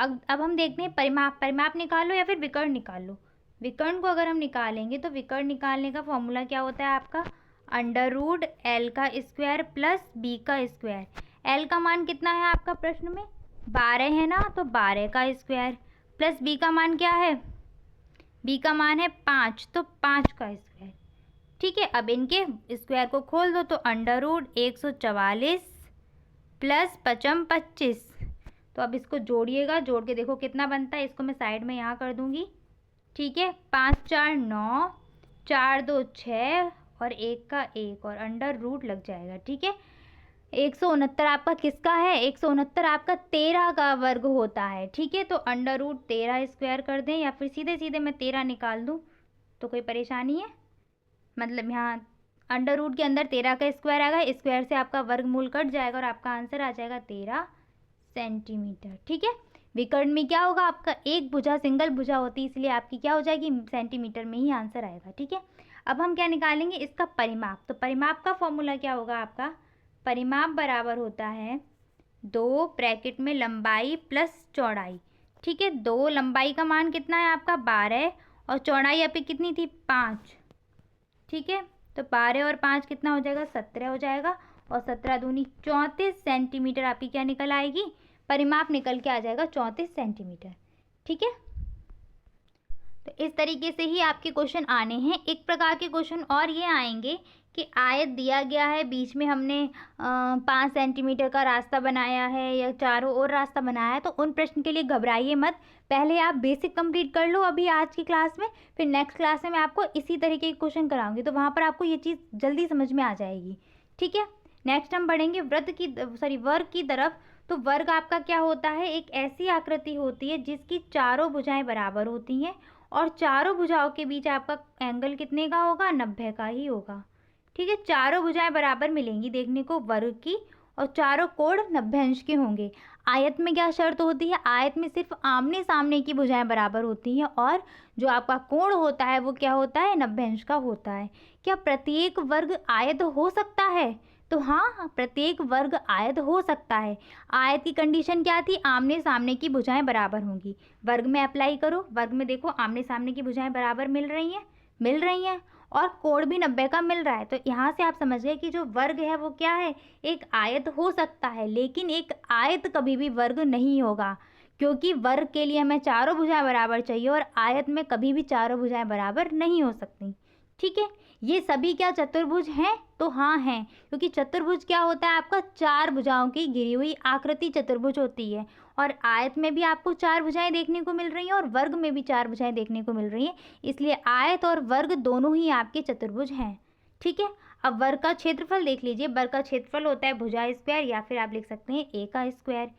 अब हम देखते हैं परिमाप। परिमाप निकालो या फिर विकर्ण निकाल लो। विकर्ण को अगर हम निकालेंगे तो विकर्ण निकालने का फॉर्मूला क्या होता है आपका, √L का स्क्वायर प्लस B का स्क्वायर। L का मान कितना है आपका प्रश्न में, 12 है ना, तो 12 का स्क्वायर प्लस B का मान क्या है, B का मान है 5, तो 5 का स्क्वायर। ठीक है, अब इनके स्क्वायर को खोल दो तो √144 प्लस 5 25। तो अब इसको जोड़िएगा, जोड़ के देखो कितना बनता है। इसको मैं साइड में यहाँ कर दूँगी। ठीक है, 5 4 9, 4 2 6 और 1 का 1 और √ लग जाएगा। ठीक है, 169 आपका किसका है, 169 आपका 13 का वर्ग होता है। ठीक है, तो √13 स्क्वायर कर दें या फिर सीधे सीधे मैं 13 निकाल दूँ तो कोई परेशानी है, मतलब यहाँ √ के अंदर 13 का स्क्वायर आएगा, स्क्वायर से आपका वर्गमूल कट जाएगा और आपका आंसर आ जाएगा 13 सेंटीमीटर। ठीक है, विकर्ण में क्या होगा आपका, एक भुजा सिंगल भुजा होती है, इसलिए आपकी क्या हो जाएगी, सेंटीमीटर में ही आंसर आएगा। ठीक है, अब हम क्या निकालेंगे, इसका परिमाप। तो परिमाप का फॉर्मूला क्या होगा आपका, परिमाप बराबर होता है 2 ब्रैकेट में लंबाई प्लस चौड़ाई। ठीक है, 2 लंबाई का मान कितना है आपका 12 और चौड़ाई आपकी कितनी थी 5। ठीक है, तो 12 और 5 कितना हो जाएगा, 17 हो जाएगा और 17 दूनी 34 सेंटीमीटर आपकी क्या निकल आएगी, परिमाप निकल के आ जाएगा 34 सेंटीमीटर। ठीक है, तो इस तरीके से ही आपके क्वेश्चन आने हैं। एक प्रकार के क्वेश्चन और ये आएंगे कि आयत दिया गया है, बीच में हमने 5 सेंटीमीटर का रास्ता बनाया है या चारों ओर रास्ता बनाया है, तो उन प्रश्न के लिए घबराइए मत। पहले आप बेसिक कंप्लीट कर लो अभी आज की क्लास में, फिर नेक्स्ट क्लास में मैं आपको इसी तरीके के क्वेश्चन कराऊंगी, तो वहाँ पर आपको ये चीज़ जल्दी समझ में आ जाएगी। ठीक है, नेक्स्ट हम बढ़ेंगे वर्ग की तरफ। तो वर्ग आपका क्या होता है, एक ऐसी आकृति होती है जिसकी चारों भुजाएं बराबर होती हैं और चारों भुजाओं के बीच आपका एंगल कितने का होगा, 90 का ही होगा। ठीक है, चारों भुजाएं बराबर मिलेंगी देखने को वर्ग की और चारों कोण 90 अंश के होंगे। आयत में क्या शर्त होती है, आयत में सिर्फ आमने सामने की भुजाएं बराबर होती हैं और जो आपका कोण होता है वो क्या होता है, 90 अंश का होता है। क्या प्रत्येक वर्ग आयत हो सकता है, तो हाँ, प्रत्येक वर्ग आयत हो सकता है। आयत की कंडीशन क्या थी, आमने सामने की भुजाएं बराबर होंगी। वर्ग में अप्लाई करो, वर्ग में देखो आमने सामने की भुजाएं बराबर मिल रही हैं और कोण भी 90 का मिल रहा है। तो यहाँ से आप समझ गए कि जो वर्ग है वो क्या है, एक आयत हो सकता है, लेकिन एक आयत कभी भी वर्ग नहीं होगा, क्योंकि वर्ग के लिए हमें चारों भुजाएं बराबर चाहिए और आयत में कभी भी चारों भुजाएं बराबर नहीं हो सकती। ठीक है, ये सभी क्या चतुर्भुज हैं, तो हाँ हैं, क्योंकि चतुर्भुज क्या होता है आपका, 4 भुजाओं की घिरी हुई आकृति चतुर्भुज होती है और आयत में भी आपको 4 भुजाएं देखने को मिल रही हैं और वर्ग में भी 4 भुजाएं देखने को मिल रही हैं, इसलिए आयत और वर्ग दोनों ही आपके चतुर्भुज हैं। ठीक है, अब वर्ग का क्षेत्रफल देख लीजिए। वर्ग का क्षेत्रफल होता है भुजा स्क्वायर या फिर आप लिख सकते हैं a का स्क्वायर।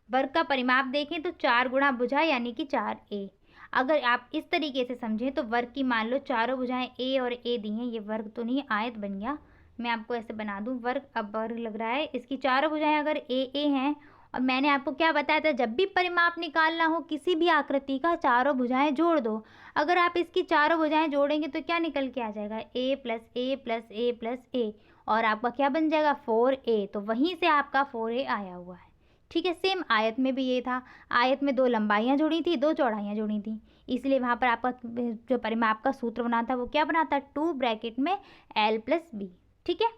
वर्ग का परिमाप देखें तो 4 गुणा भुजा यानी कि 4a। अगर आप इस तरीके से समझें तो वर्ग की मान लो चारों भुजाएं a और a दी हैं, ये वर्ग तो नहीं आयत बन गया, मैं आपको ऐसे बना दूं वर्ग। अब वर्ग लग रहा है, इसकी चारों भुजाएं अगर a हैं और मैंने आपको क्या बताया था, जब भी परिमाप निकालना हो किसी भी आकृति का, चारों भुजाएं जोड़ दो। अगर आप इसकी चारों भुजाएं जोड़ेंगे तो क्या निकल के आ जाएगा, a plus a plus a plus a और आपका क्या बन जाएगा 4a। तो वहीं से आपका 4a आया हुआ है। ठीक है, सेम आयत में भी ये था, आयत में 2 लंबाइयाँ जुड़ी थी, 2 चौड़ाइयाँ जुड़ी थी, इसलिए वहाँ पर आपका जो परिमाप का सूत्र बना था वो क्या बना था, 2 ब्रैकेट में L प्लस B। ठीक है,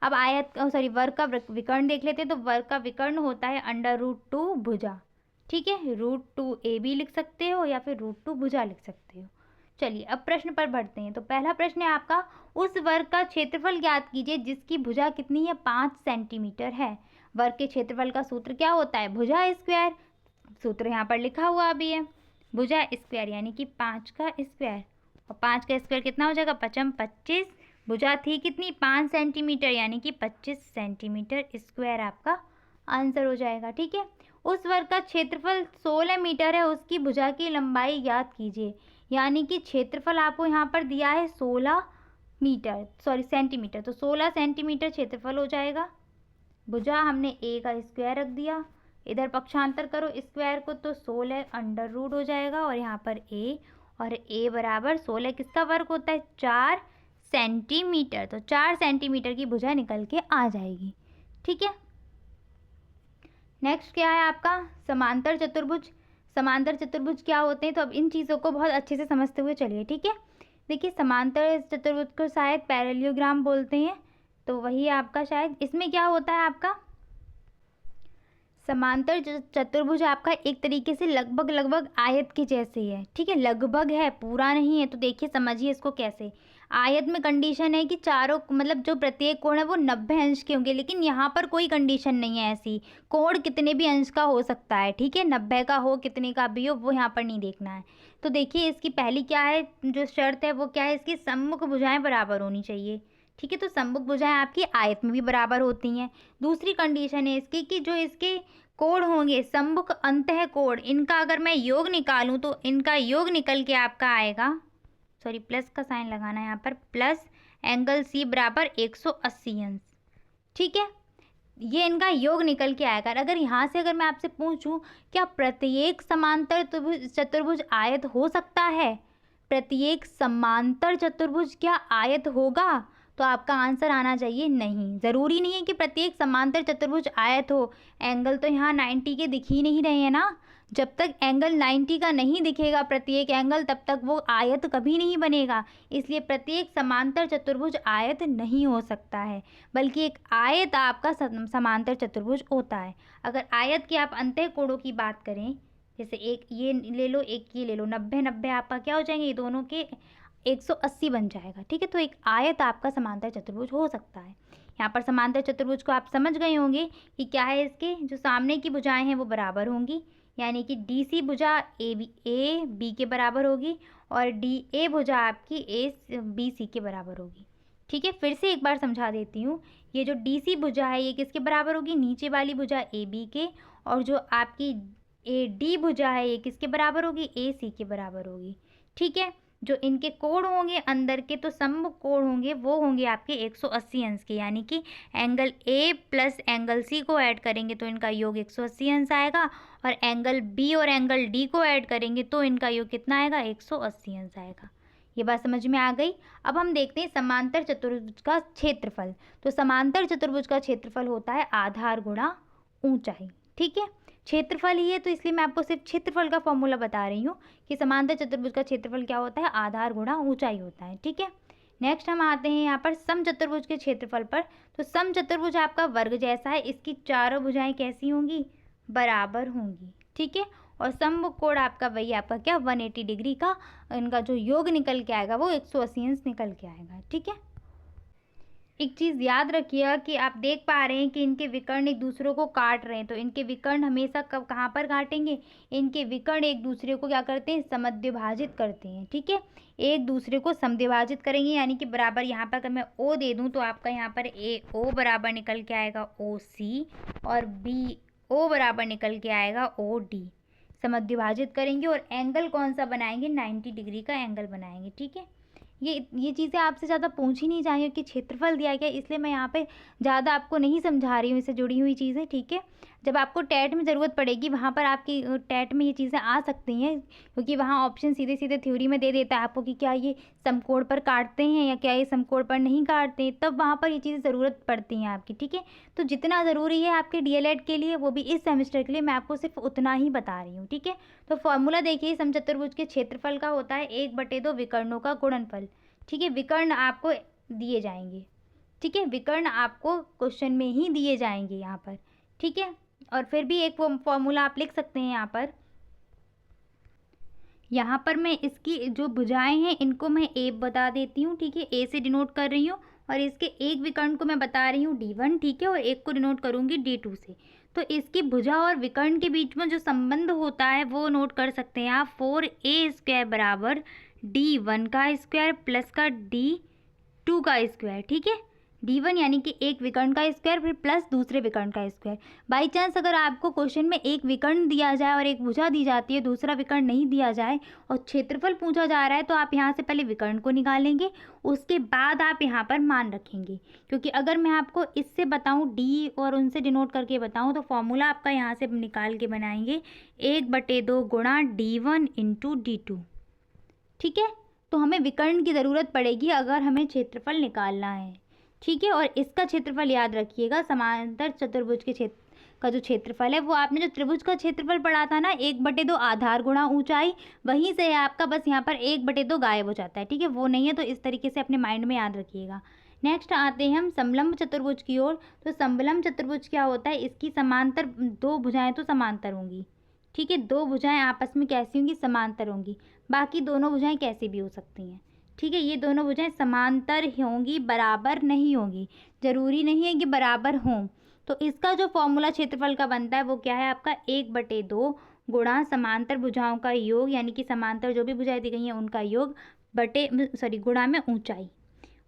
अब वर्ग का विकर्ण देख लेते हैं। तो वर्ग का विकर्ण होता है √2 भुजा। ठीक है, √2 लिख सकते हो या फिर √2 भुजा लिख सकते हो। चलिए अब प्रश्न पर बढ़ते हैं। तो पहला प्रश्न है आपका, उस वर्ग का क्षेत्रफल ज्ञात कीजिए जिसकी भुजा कितनी है, 5 सेंटीमीटर है। वर्ग के क्षेत्रफल का सूत्र क्या होता है, भुजा स्क्वायर। सूत्र यहाँ पर लिखा हुआ भी है, भुजा स्क्वायर यानी कि 5 का स्क्वायर। और 5 का स्क्वायर कितना हो जाएगा, 5 25। भुजा थी कितनी, 5 सेंटीमीटर यानी कि 25 सेंटीमीटर स्क्वायर आपका आंसर हो जाएगा। ठीक है, उस वर्ग का क्षेत्रफल 16 मीटर है, उसकी भुजा की लंबाई ज्ञात कीजिए। यानी कि क्षेत्रफल आपको यहाँ पर दिया है 16 सेंटीमीटर। तो 16 सेंटीमीटर क्षेत्रफल हो जाएगा। भुजा हमने a का स्क्वायर रख दिया, इधर पक्षांतर करो स्क्वायर को तो 16 √√ हो जाएगा। और यहाँ पर a, और a बराबर 16 किसका वर्ग होता है, 4 सेंटीमीटर। तो 4 सेंटीमीटर की भुजा निकल के आ जाएगी। ठीक है, नेक्स्ट क्या है आपका, समांतर चतुर्भुज। समांतर चतुर्भुज क्या होते हैं, तो अब इन चीज़ों को बहुत अच्छे से समझते हुए चलिए। ठीक है, देखिए समांतर चतुर्भुज को शायद पैरेललोग्राम बोलते हैं, तो वही आपका शायद इसमें क्या होता है आपका, समांतर चतुर्भुज आपका एक तरीके से लगभग आयत के जैसे है। ठीक है, लगभग है, पूरा नहीं है। तो देखिए समझिए इसको कैसे, आयत में कंडीशन है कि चारों मतलब जो प्रत्येक कोण है वो 90 अंश के होंगे, लेकिन यहाँ पर कोई कंडीशन नहीं है ऐसी, कोण कितने भी अंश का हो सकता है। ठीक है, 90 का हो, कितने का भी हो, वो यहाँ पर नहीं देखना है। तो देखिए इसकी पहली क्या है जो शर्त है वो क्या है, इसकी सम्मुख भुजाएं बराबर होनी चाहिए। ठीक है, तो सम्मुख भुजाएं आपकी आयत में भी बराबर होती हैं। दूसरी कंडीशन है इसकी कि जो इसके कोण होंगे, सम्मुख अंतः कोण, इनका अगर मैं योग निकालूं तो इनका योग निकल के आपका आएगा, सॉरी प्लस का साइन लगाना है यहाँ पर, प्लस एंगल सी बराबर 180 अंश। ठीक है, ये इनका योग निकल के आएगा। अगर यहाँ से अगर मैं आपसे पूछूं क्या प्रत्येक समांतर चतुर्भुज आयत हो सकता है, प्रत्येक समांतर चतुर्भुज क्या आयत होगा, तो आपका आंसर आना चाहिए नहीं। ज़रूरी नहीं है कि प्रत्येक समांतर चतुर्भुज आयत हो। एंगल तो यहाँ 90 के दिख ही नहीं रहे हैं ना, जब तक एंगल 90 का नहीं दिखेगा प्रत्येक एंगल, तब तक वो आयत कभी नहीं बनेगा। इसलिए प्रत्येक समांतर चतुर्भुज आयत नहीं हो सकता है, बल्कि एक आयत आपका समांतर चतुर्भुज होता है। अगर आयत के आप अंतः कोणों की बात करें, जैसे एक ये ले लो, एक ये ले लो, 90 90 आपका क्या हो जाएंगे, ये दोनों के 180 बन जाएगा। ठीक है, तो एक आयत आपका समांतर चतुर्भुज हो सकता है। यहाँ पर समांतर चतुर्भुज को आप समझ गए होंगे कि क्या है, इसके जो सामने की भुजाएं हैं वो बराबर होंगी, यानी कि DC भुजा ए बी के बराबर होगी और DA भुजा आपकी BC के बराबर होगी। ठीक है, फिर से एक बार समझा देती हूँ, ये जो DC भुजा है ये किसके बराबर होगी, नीचे वाली भुजा AB के, और जो आपकी AD भुजा है ये किसके बराबर होगी, AC के बराबर होगी। ठीक है, जो इनके कोण होंगे अंदर के, तो सम्मुख कोण होंगे वो होंगे आपके 180 अंश के, यानी कि angle A plus angle C को ऐड करेंगे तो इनका योग 180 अंश आएगा, और एंगल B और एंगल D को ऐड करेंगे तो इनका योग कितना आएगा, 180 अंश आएगा। ये बात समझ में आ गई। अब हम देखते हैं समांतर चतुर्भुज का क्षेत्रफल। तो समांतर चतुर्भुज का क्षेत्रफल होता है आधार गुणा ऊंचाई। ठीक है, क्षेत्रफल ही है तो इसलिए मैं आपको सिर्फ क्षेत्रफल का फॉर्मूला बता रही हूँ कि समांतर चतुर्भुज का क्षेत्रफल क्या होता है, आधार गुणा ऊंचाई होता है। ठीक है, नेक्स्ट हम आते हैं यहाँ पर समचतुर्भुज के क्षेत्रफल पर। तो समचतुर्भुज आपका वर्ग जैसा है, इसकी चारों भुजाएं कैसी होंगी, बराबर होंगी। ठीक है, और सम्मुख कोण आपका वही आपका क्या 180 डिग्री का, इनका जो योग निकल के आएगा वो 180 अंश निकल के आएगा। ठीक है, एक चीज़ याद रखिएगा कि आप देख पा रहे हैं कि इनके विकर्ण एक दूसरे को काट रहे हैं, तो इनके विकर्ण हमेशा कब कहाँ पर काटेंगे, इनके विकर्ण एक दूसरे को क्या करते हैं, समद्विभाजित करते हैं। ठीक है, एक दूसरे को समद्विभाजित करेंगे, यानी कि बराबर यहाँ पर अगर मैं O दे दूँ तो आपका यहाँ पर AO बराबर निकल के आएगा OC, और BO बराबर निकल के आएगा OD। समद्विभाजित करेंगे और एंगल कौन सा बनाएंगे, 90 डिग्री का एंगल बनाएंगे। ठीक है, ये चीज़ें आपसे ज़्यादा पूछ ही नहीं चाहिए कि क्षेत्रफल दिया गया, इसलिए मैं यहाँ पे ज़्यादा आपको नहीं समझा रही हूँ इससे जुड़ी हुई चीज़ें। ठीक है, जब आपको टेट में ज़रूरत पड़ेगी वहाँ पर आपकी टेट में ये चीज़ें आ सकती हैं, क्योंकि वहाँ ऑप्शन सीधे सीधे थ्योरी में दे देता है आपको कि क्या ये समकोण पर काटते हैं या क्या ये समकोण पर नहीं काटते हैं, तब वहाँ पर ये चीज़ें ज़रूरत पड़ती हैं आपकी। ठीक है, तो जितना ज़रूरी है आपके DLED के लिए, वो भी इस सेमेस्टर के लिए, मैं आपको सिर्फ उतना ही बता रही हूँ। ठीक है, तो फॉर्मूला देखिए, समचतुर्भुज के क्षेत्रफल का होता है 1/2 विकर्णों का गुणनफल। ठीक है, विकर्ण आपको दिए जाएंगे, ठीक है, विकर्ण आपको क्वेश्चन में ही दिए जाएंगे यहाँ पर, ठीक है। और फिर भी एक फॉर्मूला आप लिख सकते हैं यहाँ पर मैं इसकी जो भुजाएं हैं इनको मैं ए बता देती हूँ, ठीक है, ए से डिनोट कर रही हूँ। और इसके एक विकर्ण को मैं बता रही हूँ D1, ठीक है, और एक को डिनोट करूँगी D2 से। तो इसकी भुजा और विकर्ण के बीच में जो संबंध होता है वो नोट कर सकते हैं आप। 4a² बराबर D1 का स्क्वायर प्लस का D2 का स्क्वायर, ठीक है। D1 यानी कि एक विकर्ण का स्क्वायर फिर प्लस दूसरे विकर्ण का स्क्वायर। बाई चांस अगर आपको क्वेश्चन में एक विकर्ण दिया जाए और एक भुजा दी जाती है, दूसरा विकर्ण नहीं दिया जाए और क्षेत्रफल पूछा जा रहा है, तो आप यहाँ से पहले विकर्ण को निकालेंगे, उसके बाद आप यहाँ पर मान रखेंगे। क्योंकि अगर मैं आपको इससे बताऊँ D और उनसे डिनोट करके बताऊँ तो फॉर्मूला आपका यहाँ से निकाल के बनाएंगे 1/2 गुणा D1 इंटू D2, ठीक है। तो हमें विकर्ण की ज़रूरत पड़ेगी अगर हमें क्षेत्रफल निकालना है, ठीक है। और इसका क्षेत्रफल याद रखिएगा, समांतर चतुर्भुज के क्षेत्र का जो क्षेत्रफल है वो आपने जो त्रिभुज का क्षेत्रफल पढ़ा था ना, 1/2 आधार गुणा ऊंचाई, वहीं से है आपका। बस यहाँ पर 1/2 गायब हो जाता है, ठीक है, वो नहीं है। तो इस तरीके से अपने माइंड में याद रखिएगा। नेक्स्ट आते हैं हम समलंब चतुर्भुज की ओर। तो समलंब चतुर्भुज क्या होता है, इसकी समांतर दो भुजाएं तो समांतर होंगी, ठीक है, दो भुजाएं आपस में कैसी होंगी, समांतर होंगी। बाकी दोनों भुजाएं कैसी भी हो सकती हैं, ठीक है। ये दोनों भुजाएं समांतर होंगी, बराबर नहीं होंगी, जरूरी नहीं है कि बराबर हों। तो इसका जो फॉर्मूला क्षेत्रफल का बनता है वो क्या है आपका, 1/2 गुणा समांतर भुजाओं का योग, यानी कि समांतर जो भी भुजाएं दी गई हैं उनका योग गुणा में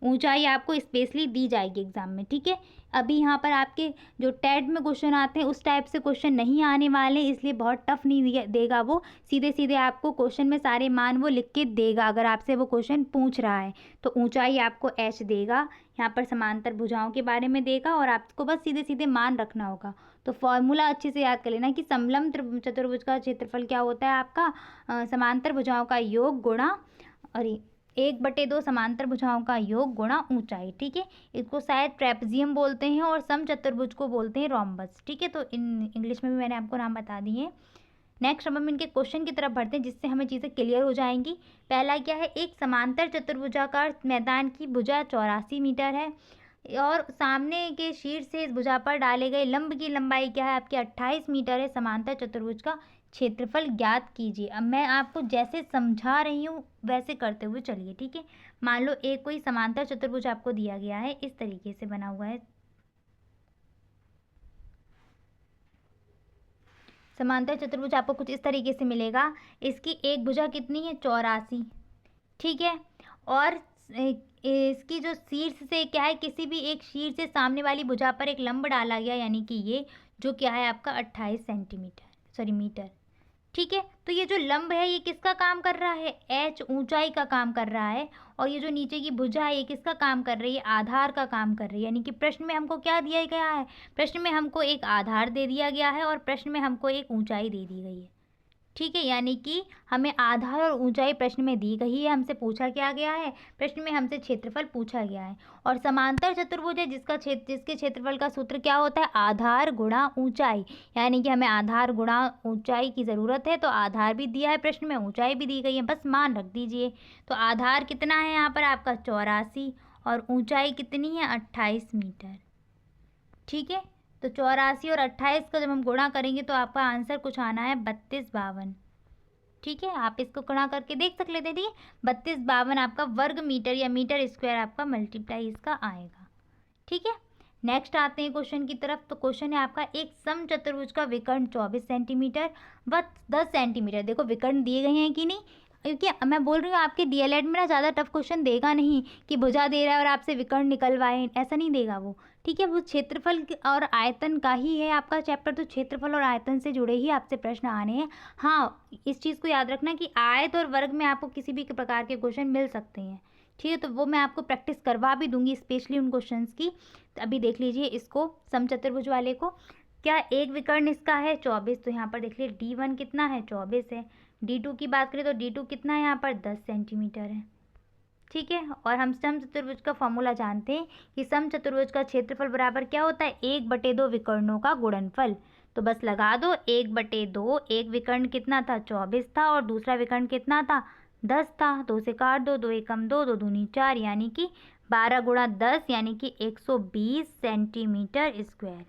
ऊंचाई आपको स्पेशली दी जाएगी एग्जाम में, ठीक है। अभी यहाँ पर आपके जो टेट में क्वेश्चन आते हैं उस टाइप से क्वेश्चन नहीं आने वाले, इसलिए बहुत टफ नहीं देगा वो, सीधे सीधे आपको क्वेश्चन में सारे मान वो लिख के देगा। अगर आपसे वो क्वेश्चन पूछ रहा है तो ऊंचाई आपको h देगा, यहाँ पर समांतर भुजाओं के बारे में देगा और आपको बस सीधे सीधे मान रखना होगा। तो फॉर्मूला अच्छे से याद कर लेना कि समलंब चतुर्भुज का क्षेत्रफल क्या होता है आपका, समांतर भुजाओं का योग गुणा, और 1/2 समांतर भुजाओं का योग गुणा ऊंचाई, ठीक है। इसको शायद ट्रेपजियम बोलते हैं और समचतुर्भुज को बोलते हैं रोम्बस, ठीक है। तो इन इंग्लिश में भी मैंने आपको नाम बता दिए। नेक्स्ट अब हम इनके क्वेश्चन की तरफ बढ़ते हैं जिससे हमें चीज़ें क्लियर हो जाएंगी। पहला क्या है, एक समांतर चतुर्भुजाकार मैदान की भुजा 84 मीटर है और सामने के शीर्ष से इस भुजा पर डाले गए लंब की लंबाई क्या है आपकी, 28 मीटर है। समांतर चतुर्भुज का क्षेत्रफल ज्ञात कीजिए। अब मैं आपको जैसे समझा रही हूँ वैसे करते हुए चलिए, ठीक है। मान लो एक कोई समांतर चतुर्भुज आपको दिया गया है, इस तरीके से बना हुआ है। समांतर चतुर्भुज आपको कुछ इस तरीके से मिलेगा। इसकी एक भुजा कितनी है, 84, ठीक है। और इसकी जो शीर्ष से क्या है, किसी भी एक शीर्ष से सामने वाली भुजा पर एक लंब डाला गया, यानी कि ये जो क्या है आपका 28 मीटर, ठीक है। तो ये जो लंब है ये किसका काम कर रहा है, h ऊंचाई का काम कर रहा है। और ये जो नीचे की भुजा है ये किसका काम कर रही है, आधार का काम कर रही है। यानी कि प्रश्न में हमको क्या दिया गया है, प्रश्न में हमको एक आधार दे दिया गया है और प्रश्न में हमको एक ऊंचाई दे दी गई है, ठीक है। यानी कि हमें आधार और ऊंचाई प्रश्न में दी गई है, हमसे पूछा क्या गया है, प्रश्न में हमसे क्षेत्रफल पूछा गया है। और समांतर चतुर्भुज है जिसके क्षेत्रफल का सूत्र क्या होता है, आधार गुणा ऊंचाई। यानी कि हमें आधार गुणा ऊंचाई की ज़रूरत है, तो आधार भी दिया है प्रश्न में, ऊंचाई भी दी गई है, बस मान रख दीजिए। तो आधार कितना है यहाँ पर आपका 84 और ऊंचाई कितनी है 28 मीटर, ठीक है। तो 84 और 28 का जब हम गुणा करेंगे तो आपका आंसर कुछ आना है 3252, ठीक है। आप इसको गुणा करके देख सकते हैं, ठीक है। 3252 आपका वर्ग मीटर या मीटर स्क्वायर आपका मल्टीप्लाई इसका आएगा, ठीक है। नेक्स्ट आते हैं क्वेश्चन की तरफ। तो क्वेश्चन है आपका, एक समचतुर्भुज का विकर्ण 24 सेंटीमीटर व 10 सेंटीमीटर, देखो विकर्ण दिए गए हैं कि नहीं, क्योंकि मैं बोल रही हूँ आपके डीएलएड में ना ज़्यादा टफ क्वेश्चन देगा नहीं कि भुजा दे रहा है और आपसे विकर्ण निकलवाए, ऐसा नहीं देगा वो, ठीक है। वो क्षेत्रफल और आयतन का ही है आपका चैप्टर, तो क्षेत्रफल और आयतन से जुड़े ही आपसे प्रश्न आने हैं। हाँ, इस चीज़ को याद रखना कि आयत और वर्ग में आपको किसी भी प्रकार के क्वेश्चन मिल सकते हैं, ठीक है। तो वो मैं आपको प्रैक्टिस करवा भी दूंगी स्पेशली उन क्वेश्चंस की। तो अभी देख लीजिए इसको, समचतुर्भुज वाले को। क्या एक विकर्ण इसका है 24, तो यहाँ पर देख लीजिए D1 कितना है 24 है। D2 की बात करें तो D2 कितना है यहाँ पर 10 सेंटीमीटर है, ठीक है। और हम समचतुर्भुज का फॉर्मूला जानते हैं कि समचतुर्भुज का क्षेत्रफल बराबर क्या होता है, 1/2 विकर्णों का गुणनफल। तो बस लगा दो 1/2, एक विकर्ण कितना था 24 था और दूसरा विकर्ण कितना था 10 था, 2 से काट दो, 2 एकम 2, 2 दूनी 4, यानी कि 12 गुणा 10 यानी कि 120 सेंटीमीटर स्क्वायर।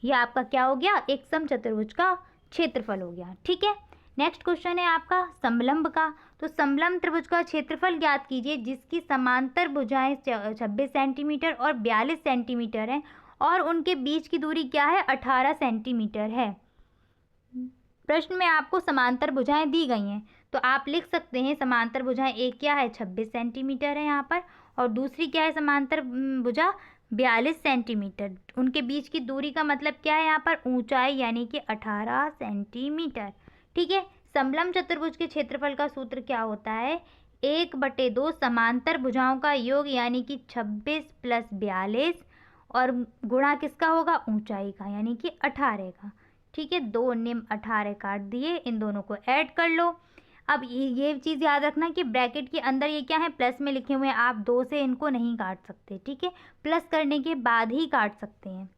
ये आपका क्या हो गया, एक समचतुर्भुज का क्षेत्रफल हो गया। ठीक है, नेक्स्ट क्वेश्चन है आपका समलंब का। तो समलंब त्रिभुज का क्षेत्रफल ज्ञात कीजिए जिसकी समांतर भुजाएं 26 सेंटीमीटर और 42 सेंटीमीटर है और उनके बीच की दूरी क्या है, 18 सेंटीमीटर है। प्रश्न में आपको समांतर भुजाएं दी गई हैं, तो आप लिख सकते हैं समांतर भुजाएं एक क्या है, 26 सेंटीमीटर है यहाँ पर, और दूसरी क्या है समांतर भुजा 42 सेंटीमीटर। उनके बीच की दूरी का मतलब क्या है यहाँ पर, ऊंचाई, यानी कि 18 सेंटीमीटर। ठीक है, समलंब चतुर्भुज के क्षेत्रफल का सूत्र क्या होता है, 1/2 समांतर भुजाओं का योग यानी कि 26 + 42 और गुणा किसका होगा, ऊंचाई का, यानी कि 18 का। ठीक है, 2 निम्न 18 काट दिए, इन दोनों को ऐड कर लो। अब ये चीज़ याद रखना कि ब्रैकेट के अंदर ये क्या है, प्लस में लिखे हुए हैं, आप 2 से इनको नहीं काट सकते। ठीक है, प्लस करने के बाद ही काट सकते हैं।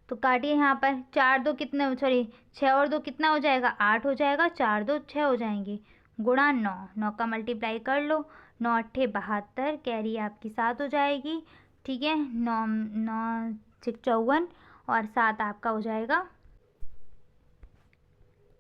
तो काटिए यहाँ पर, 4 2 कितना, सॉरी 6 और 2 कितना हो जाएगा, 8 हो जाएगा, 4 2 6 हो जाएंगे, गुणा 9, 9 का मल्टीप्लाई कर लो, 9 8 72, कैरी आपकी 7 हो जाएगी। ठीक है, 9 9 6 54 और 7 आपका हो जाएगा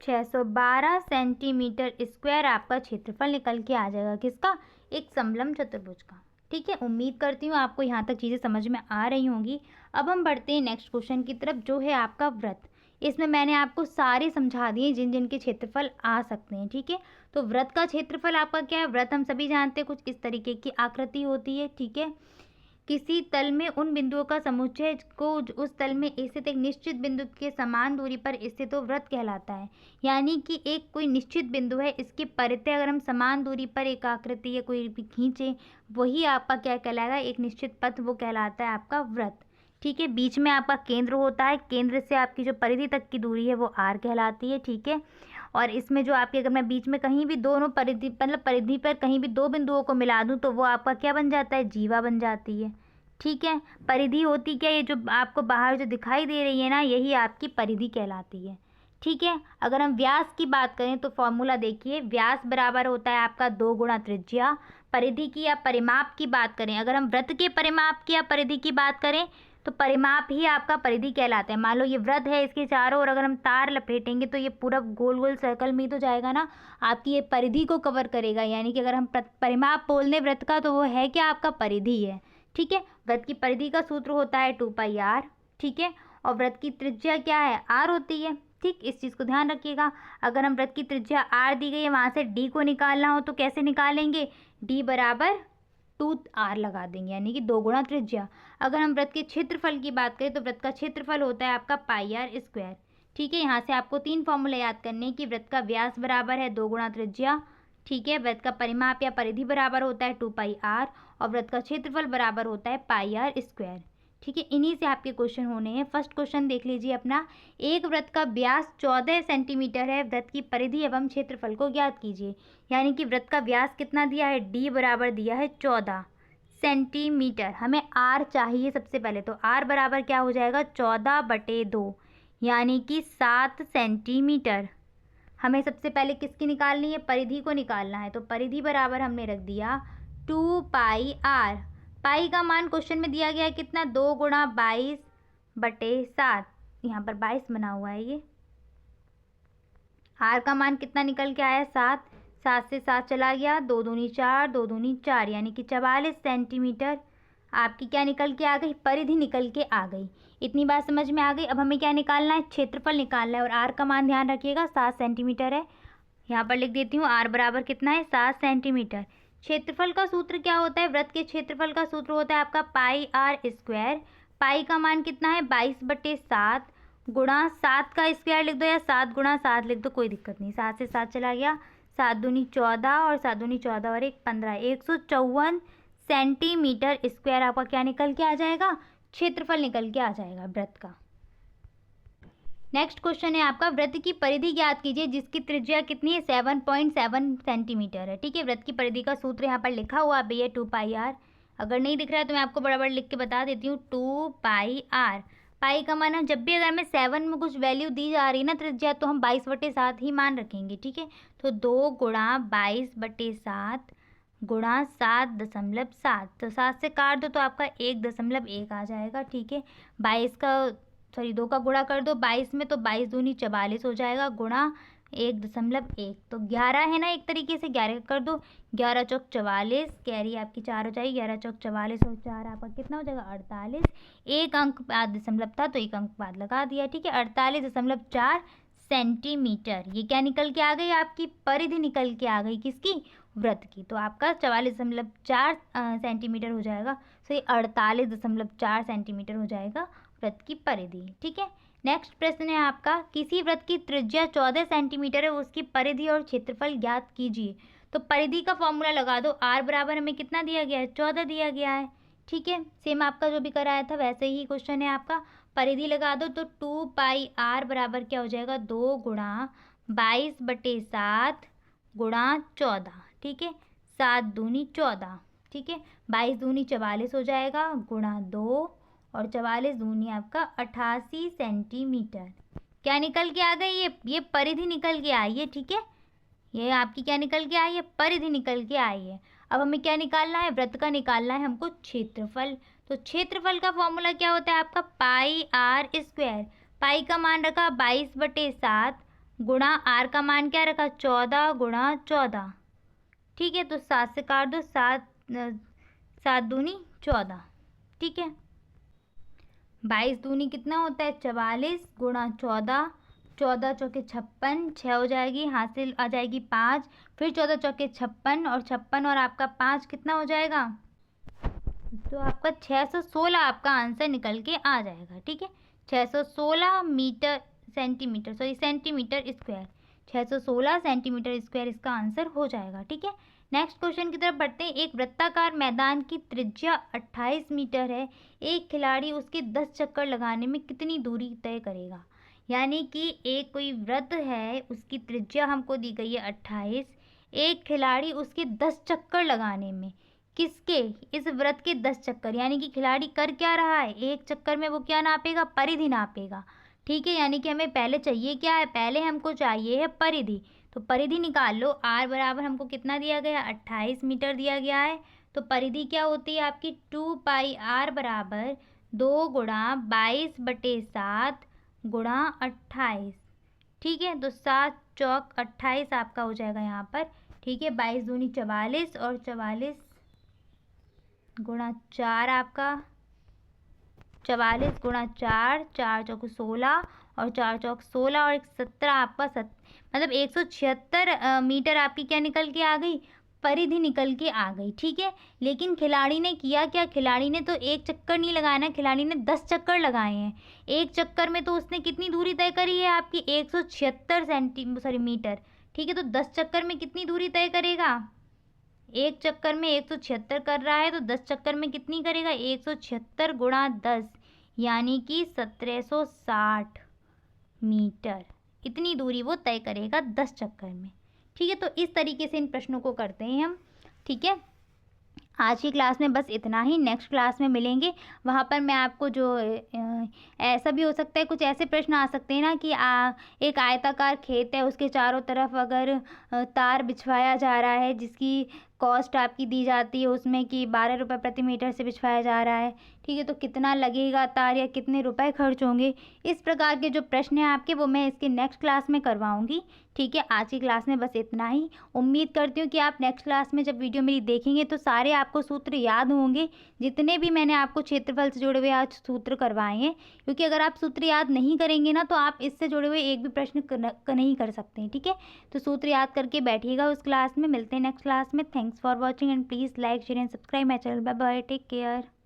612 सेंटीमीटर स्क्वायर। आपका क्षेत्रफल निकल के आ जाएगा किसका, एक समलंब चतुर्भुज का। ठीक है, उम्मीद करती हूँ आपको यहाँ तक चीज़ें समझ में आ रही होंगी। अब हम बढ़ते हैं नेक्स्ट क्वेश्चन की तरफ, जो है आपका व्रत। इसमें मैंने आपको सारे समझा दिए जिन जिन के क्षेत्रफल आ सकते हैं। ठीक है, तो व्रत का क्षेत्रफल आपका क्या है, व्रत हम सभी जानते हैं, कुछ इस तरीके की आकृति होती है। ठीक है, किसी तल में उन बिंदुओं का समुच्चय को उस तल में स्थित एक निश्चित बिंदु के समान दूरी पर स्थित हो, व्रत कहलाता है। यानी कि एक कोई निश्चित बिंदु है, इसके परितः अगर हम समान दूरी पर एक आकृति या कोई भी खींचे, वही आपका क्या कहलाएगा, एक निश्चित पथ, वो कहलाता है आपका व्रत। ठीक है, बीच में आपका केंद्र होता है, केंद्र से आपकी जो परिधि तक की दूरी है वो आर कहलाती है। ठीक है, और इसमें जो आपके, अगर मैं बीच में कहीं भी दोनों परिधि, मतलब परिधि पर कहीं भी दो बिंदुओं को मिला दूं तो वो आपका क्या बन जाता है, जीवा बन जाती है। ठीक है, परिधि होती क्या, ये जो आपको बाहर जो दिखाई दे रही है ना, यही आपकी परिधि कहलाती है। ठीक है, अगर हम व्यास की बात करें तो फॉर्मूला देखिए, व्यास बराबर होता है आपका 2 गुणा त्रिज्या। परिधि की या परिमाप की बात करें, अगर हम वृत्त के परिमाप की या परिधि की बात करें तो परिमाप ही आपका परिधि कहलाता है। मान लो ये वृत्त है, इसके चारों ओर अगर हम तार लपेटेंगे तो ये पूरा गोल गोल सर्कल में ही तो जाएगा ना, आपकी ये परिधि को कवर करेगा। यानी कि अगर हम परिमाप बोल दें वृत्त का तो वो है क्या, आपका परिधि है। ठीक है, वृत्त की परिधि का सूत्र होता है 2πr। ठीक है, और वृत्त की त्रिज्या क्या है, r होती है। ठीक, इस चीज़ को ध्यान रखिएगा। अगर हम वृत्त की त्रिज्या r दी गई है, वहाँ से d को निकालना हो तो कैसे निकालेंगे, d बराबर 2r लगा देंगे, यानी कि 2 गुणा त्रिज्या। अगर हम वृत्त के क्षेत्रफल की बात करें तो वृत्त का क्षेत्रफल होता है आपका πr²। ठीक है, यहाँ से आपको 3 फॉर्मूला याद करने हैं कि वृत्त का व्यास बराबर है 2 गुणा त्रिज्या। ठीक है, वृत्त का परिमाप या परिधि बराबर होता है 2πr और वृत्त का क्षेत्रफल बराबर होता है πr²। ठीक है, इन्हीं से आपके क्वेश्चन होने हैं। फर्स्ट क्वेश्चन देख लीजिए अपना, एक वृत्त का व्यास 14 सेंटीमीटर है, वृत्त की परिधि एवं क्षेत्रफल को ज्ञात कीजिए। यानी कि वृत्त का व्यास कितना दिया है, d बराबर दिया है 14 सेंटीमीटर। हमें r चाहिए सबसे पहले, तो r बराबर क्या हो जाएगा, 14/2 यानी कि 7 सेंटीमीटर। हमें सबसे पहले किसकी निकालनी है, परिधि को निकालना है, तो परिधि बराबर हमने रख दिया 2πr। पाई का मान क्वेश्चन में दिया गया है कितना, 2 गुणा 22/7, यहाँ पर 22 बना हुआ है ये। r का मान कितना निकल के आया, 7, 7 से 7 चला गया, 2 दूनी 4, 2 दूनी 4 यानी कि 44 सेंटीमीटर आपकी क्या निकल के आ गई, परिधि निकल के आ गई। इतनी बात समझ में आ गई। अब हमें क्या निकालना है, क्षेत्रफल निकालना है, और r का मान ध्यान रखिएगा 7 सेंटीमीटर है। यहाँ पर लिख देती हूँ, r बराबर कितना है, 7 सेंटीमीटर। क्षेत्रफल का सूत्र क्या होता है, वृत्त के क्षेत्रफल का सूत्र होता है आपका πr²। पाई का मान कितना है, 22/7 गुणा 7 का स्क्वायर लिख दो या 7 गुणा 7 लिख दो, कोई दिक्कत नहीं। 7 से 7 चला गया, 7 दूनी 14 और 7 दूनी 14 और 1 15, 154 सेंटीमीटर स्क्वायर आपका क्या निकल के आ जाएगा, क्षेत्रफल निकल के आ जाएगा वृत्त का। नेक्स्ट क्वेश्चन है आपका, वृत्त की परिधि ज्ञात कीजिए जिसकी त्रिज्या कितनी है, 7.7 सेंटीमीटर है। ठीक है, वृत्त की परिधि का सूत्र यहाँ पर लिखा हुआ भी है 2πr। अगर नहीं दिख रहा है तो मैं आपको बराबर लिख के बता देती हूँ, 2πr। पाई का मान, जब भी अगर हमें 7 में कुछ वैल्यू दी जा रही है ना त्रिज्या, तो हम 22/7 ही मान रखेंगे। ठीक है, तो 2 गुणा 22/7 गुणा 7.7, तो 7 से काट दो तो आपका 1.1 आ जाएगा। ठीक है, 2 का गुणा कर दो 22 में, तो 22 दूनी 44 हो जाएगा, गुणा 1.1, तो 11 है ना, एक तरीके से 11 कर दो, 11 चौक 44, कैरी आपकी 4 हो जाएगी, 11 चौक 44 और 4 आपका कितना हो जाएगा 48। एक अंक बाद दशमलव था तो एक अंक बाद लगा दिया। ठीक है, 48.4 सेंटीमीटर, ये क्या निकल के आ गई, आपकी परिधि निकल के आ गई, किसकी, वृत्त की। तो आपका 44.4 सेंटीमीटर हो जाएगा, तो ये 48.4 सेंटीमीटर हो जाएगा वृत्त की परिधि। ठीक है, नेक्स्ट प्रश्न है आपका, किसी वृत्त की त्रिज्या 14 सेंटीमीटर है, उसकी परिधि और क्षेत्रफल ज्ञात कीजिए। तो परिधि का फॉर्मूला लगा दो, r बराबर हमें कितना दिया गया है, 14 दिया गया है। ठीक है, सेम आपका जो भी कराया था वैसे ही क्वेश्चन है आपका। परिधि लगा दो तो 2 पाई r बराबर क्या हो जाएगा, 2 गुणा 22/7 गुणा 14। ठीक है, 7 दूनी 14। ठीक है, 22 दूनी 44 हो जाएगा, गुणा 2 और 44 दूनी आपका 88 सेंटीमीटर। क्या निकल के आ गई, ये परिधि निकल के आई है। ठीक है, ये आपकी क्या निकल के आई है, परिधि निकल के आई है। अब हमें क्या निकालना है, वृत्त का निकालना है हमको क्षेत्रफल। तो क्षेत्रफल का फॉर्मूला क्या होता है आपका, पाई आर स्क्वायर। पाई का मान रखा 22/7 गुणा आर का मान क्या रखा, 14 गुणा 14। ठीक है, तो 7 से काट दो, 7 दूनी 14। ठीक है, 22 दूनी कितना होता है 44 गुणा 14, 14 चौके 56, 6 हो जाएगी, हासिल आ जाएगी 5, फिर 14 चौके 56 और 56 और आपका 5 कितना हो जाएगा, तो आपका 616 आपका आंसर निकल के आ जाएगा। ठीक है, 616 सेंटीमीटर स्क्वायर, 616 सेंटीमीटर स्क्वायर इसका आंसर हो जाएगा। ठीक है, नेक्स्ट क्वेश्चन की तरफ बढ़ते हैं। एक वृत्ताकार मैदान की त्रिज्या 28 मीटर है, एक खिलाड़ी उसके 10 चक्कर लगाने में कितनी दूरी तय करेगा। यानी कि एक कोई वृत्त है, उसकी त्रिज्या हमको दी गई है 28, एक खिलाड़ी उसके 10 चक्कर लगाने में, किसके, इस वृत्त के 10 चक्कर, यानी कि खिलाड़ी कर क्या रहा है, एक चक्कर में वो क्या नापेगा, परिधि नापेगा। ठीक है, यानी कि हमें पहले चाहिए क्या है, पहले हमको चाहिए है परिधि। तो परिधि निकाल लो, r बराबर हमको कितना दिया गया, 28 मीटर दिया गया है। तो परिधि क्या होती है आपकी, 2 पाई r बराबर 2 गुणा 22/7 गुणा 28। ठीक है, तो 7 चौक 28 आपका हो जाएगा यहाँ पर। ठीक है, 22 दूनी 44 और 44 गुणा 4 आपका, 44 गुणा 4, 4 चौक 16 और 4 चौक 16 और 17 आपका मतलब 176 मीटर आपकी क्या निकल के आ गई, परिधि निकल के आ गई। ठीक है, लेकिन खिलाड़ी ने किया क्या, खिलाड़ी ने तो एक चक्कर नहीं लगाया ना, खिलाड़ी ने 10 चक्कर लगाए हैं। एक चक्कर में तो उसने कितनी दूरी तय करी है आपकी, 176 मीटर। ठीक है, तो 10 चक्कर में कितनी दूरी तय करेगा, एक चक्कर में 176 कर रहा है, तो 10 चक्कर में कितनी करेगा, 176 गुणा 10 यानी कि 1760 मीटर, इतनी दूरी वो तय करेगा 10 चक्कर में। ठीक है, तो इस तरीके से इन प्रश्नों को करते हैं हम। ठीक है, आज की क्लास में बस इतना ही, नेक्स्ट क्लास में मिलेंगे, वहाँ पर मैं आपको जो ऐसा भी हो सकता है, कुछ ऐसे प्रश्न आ सकते हैं ना कि एक आयताकार खेत है, उसके चारों तरफ अगर तार बिछवाया जा रहा है, जिसकी कॉस्ट आपकी दी जाती है उसमें कि 12 रुपये प्रति मीटर से बिछवाया जा रहा है। ठीक है, तो कितना लगेगा तार या कितने रुपए खर्च होंगे, इस प्रकार के जो प्रश्न हैं आपके वो मैं इसके नेक्स्ट क्लास में करवाऊँगी। ठीक है, आज की क्लास में बस इतना ही। उम्मीद करती हूँ कि आप नेक्स्ट क्लास में जब वीडियो मेरी देखेंगे तो सारे आपको सूत्र याद होंगे, जितने भी मैंने आपको क्षेत्रफल से जुड़े हुए आज सूत्र करवाए हैं, क्योंकि अगर आप सूत्र याद नहीं करेंगे ना तो आप इससे जुड़े हुए एक भी प्रश्न नहीं कर सकते हैं। ठीक है, तो सूत्र याद करके बैठिएगा उस क्लास में। मिलते हैं नेक्स्ट क्लास में। Thanks for watching and please like share and subscribe my channel. Bye bye, take care.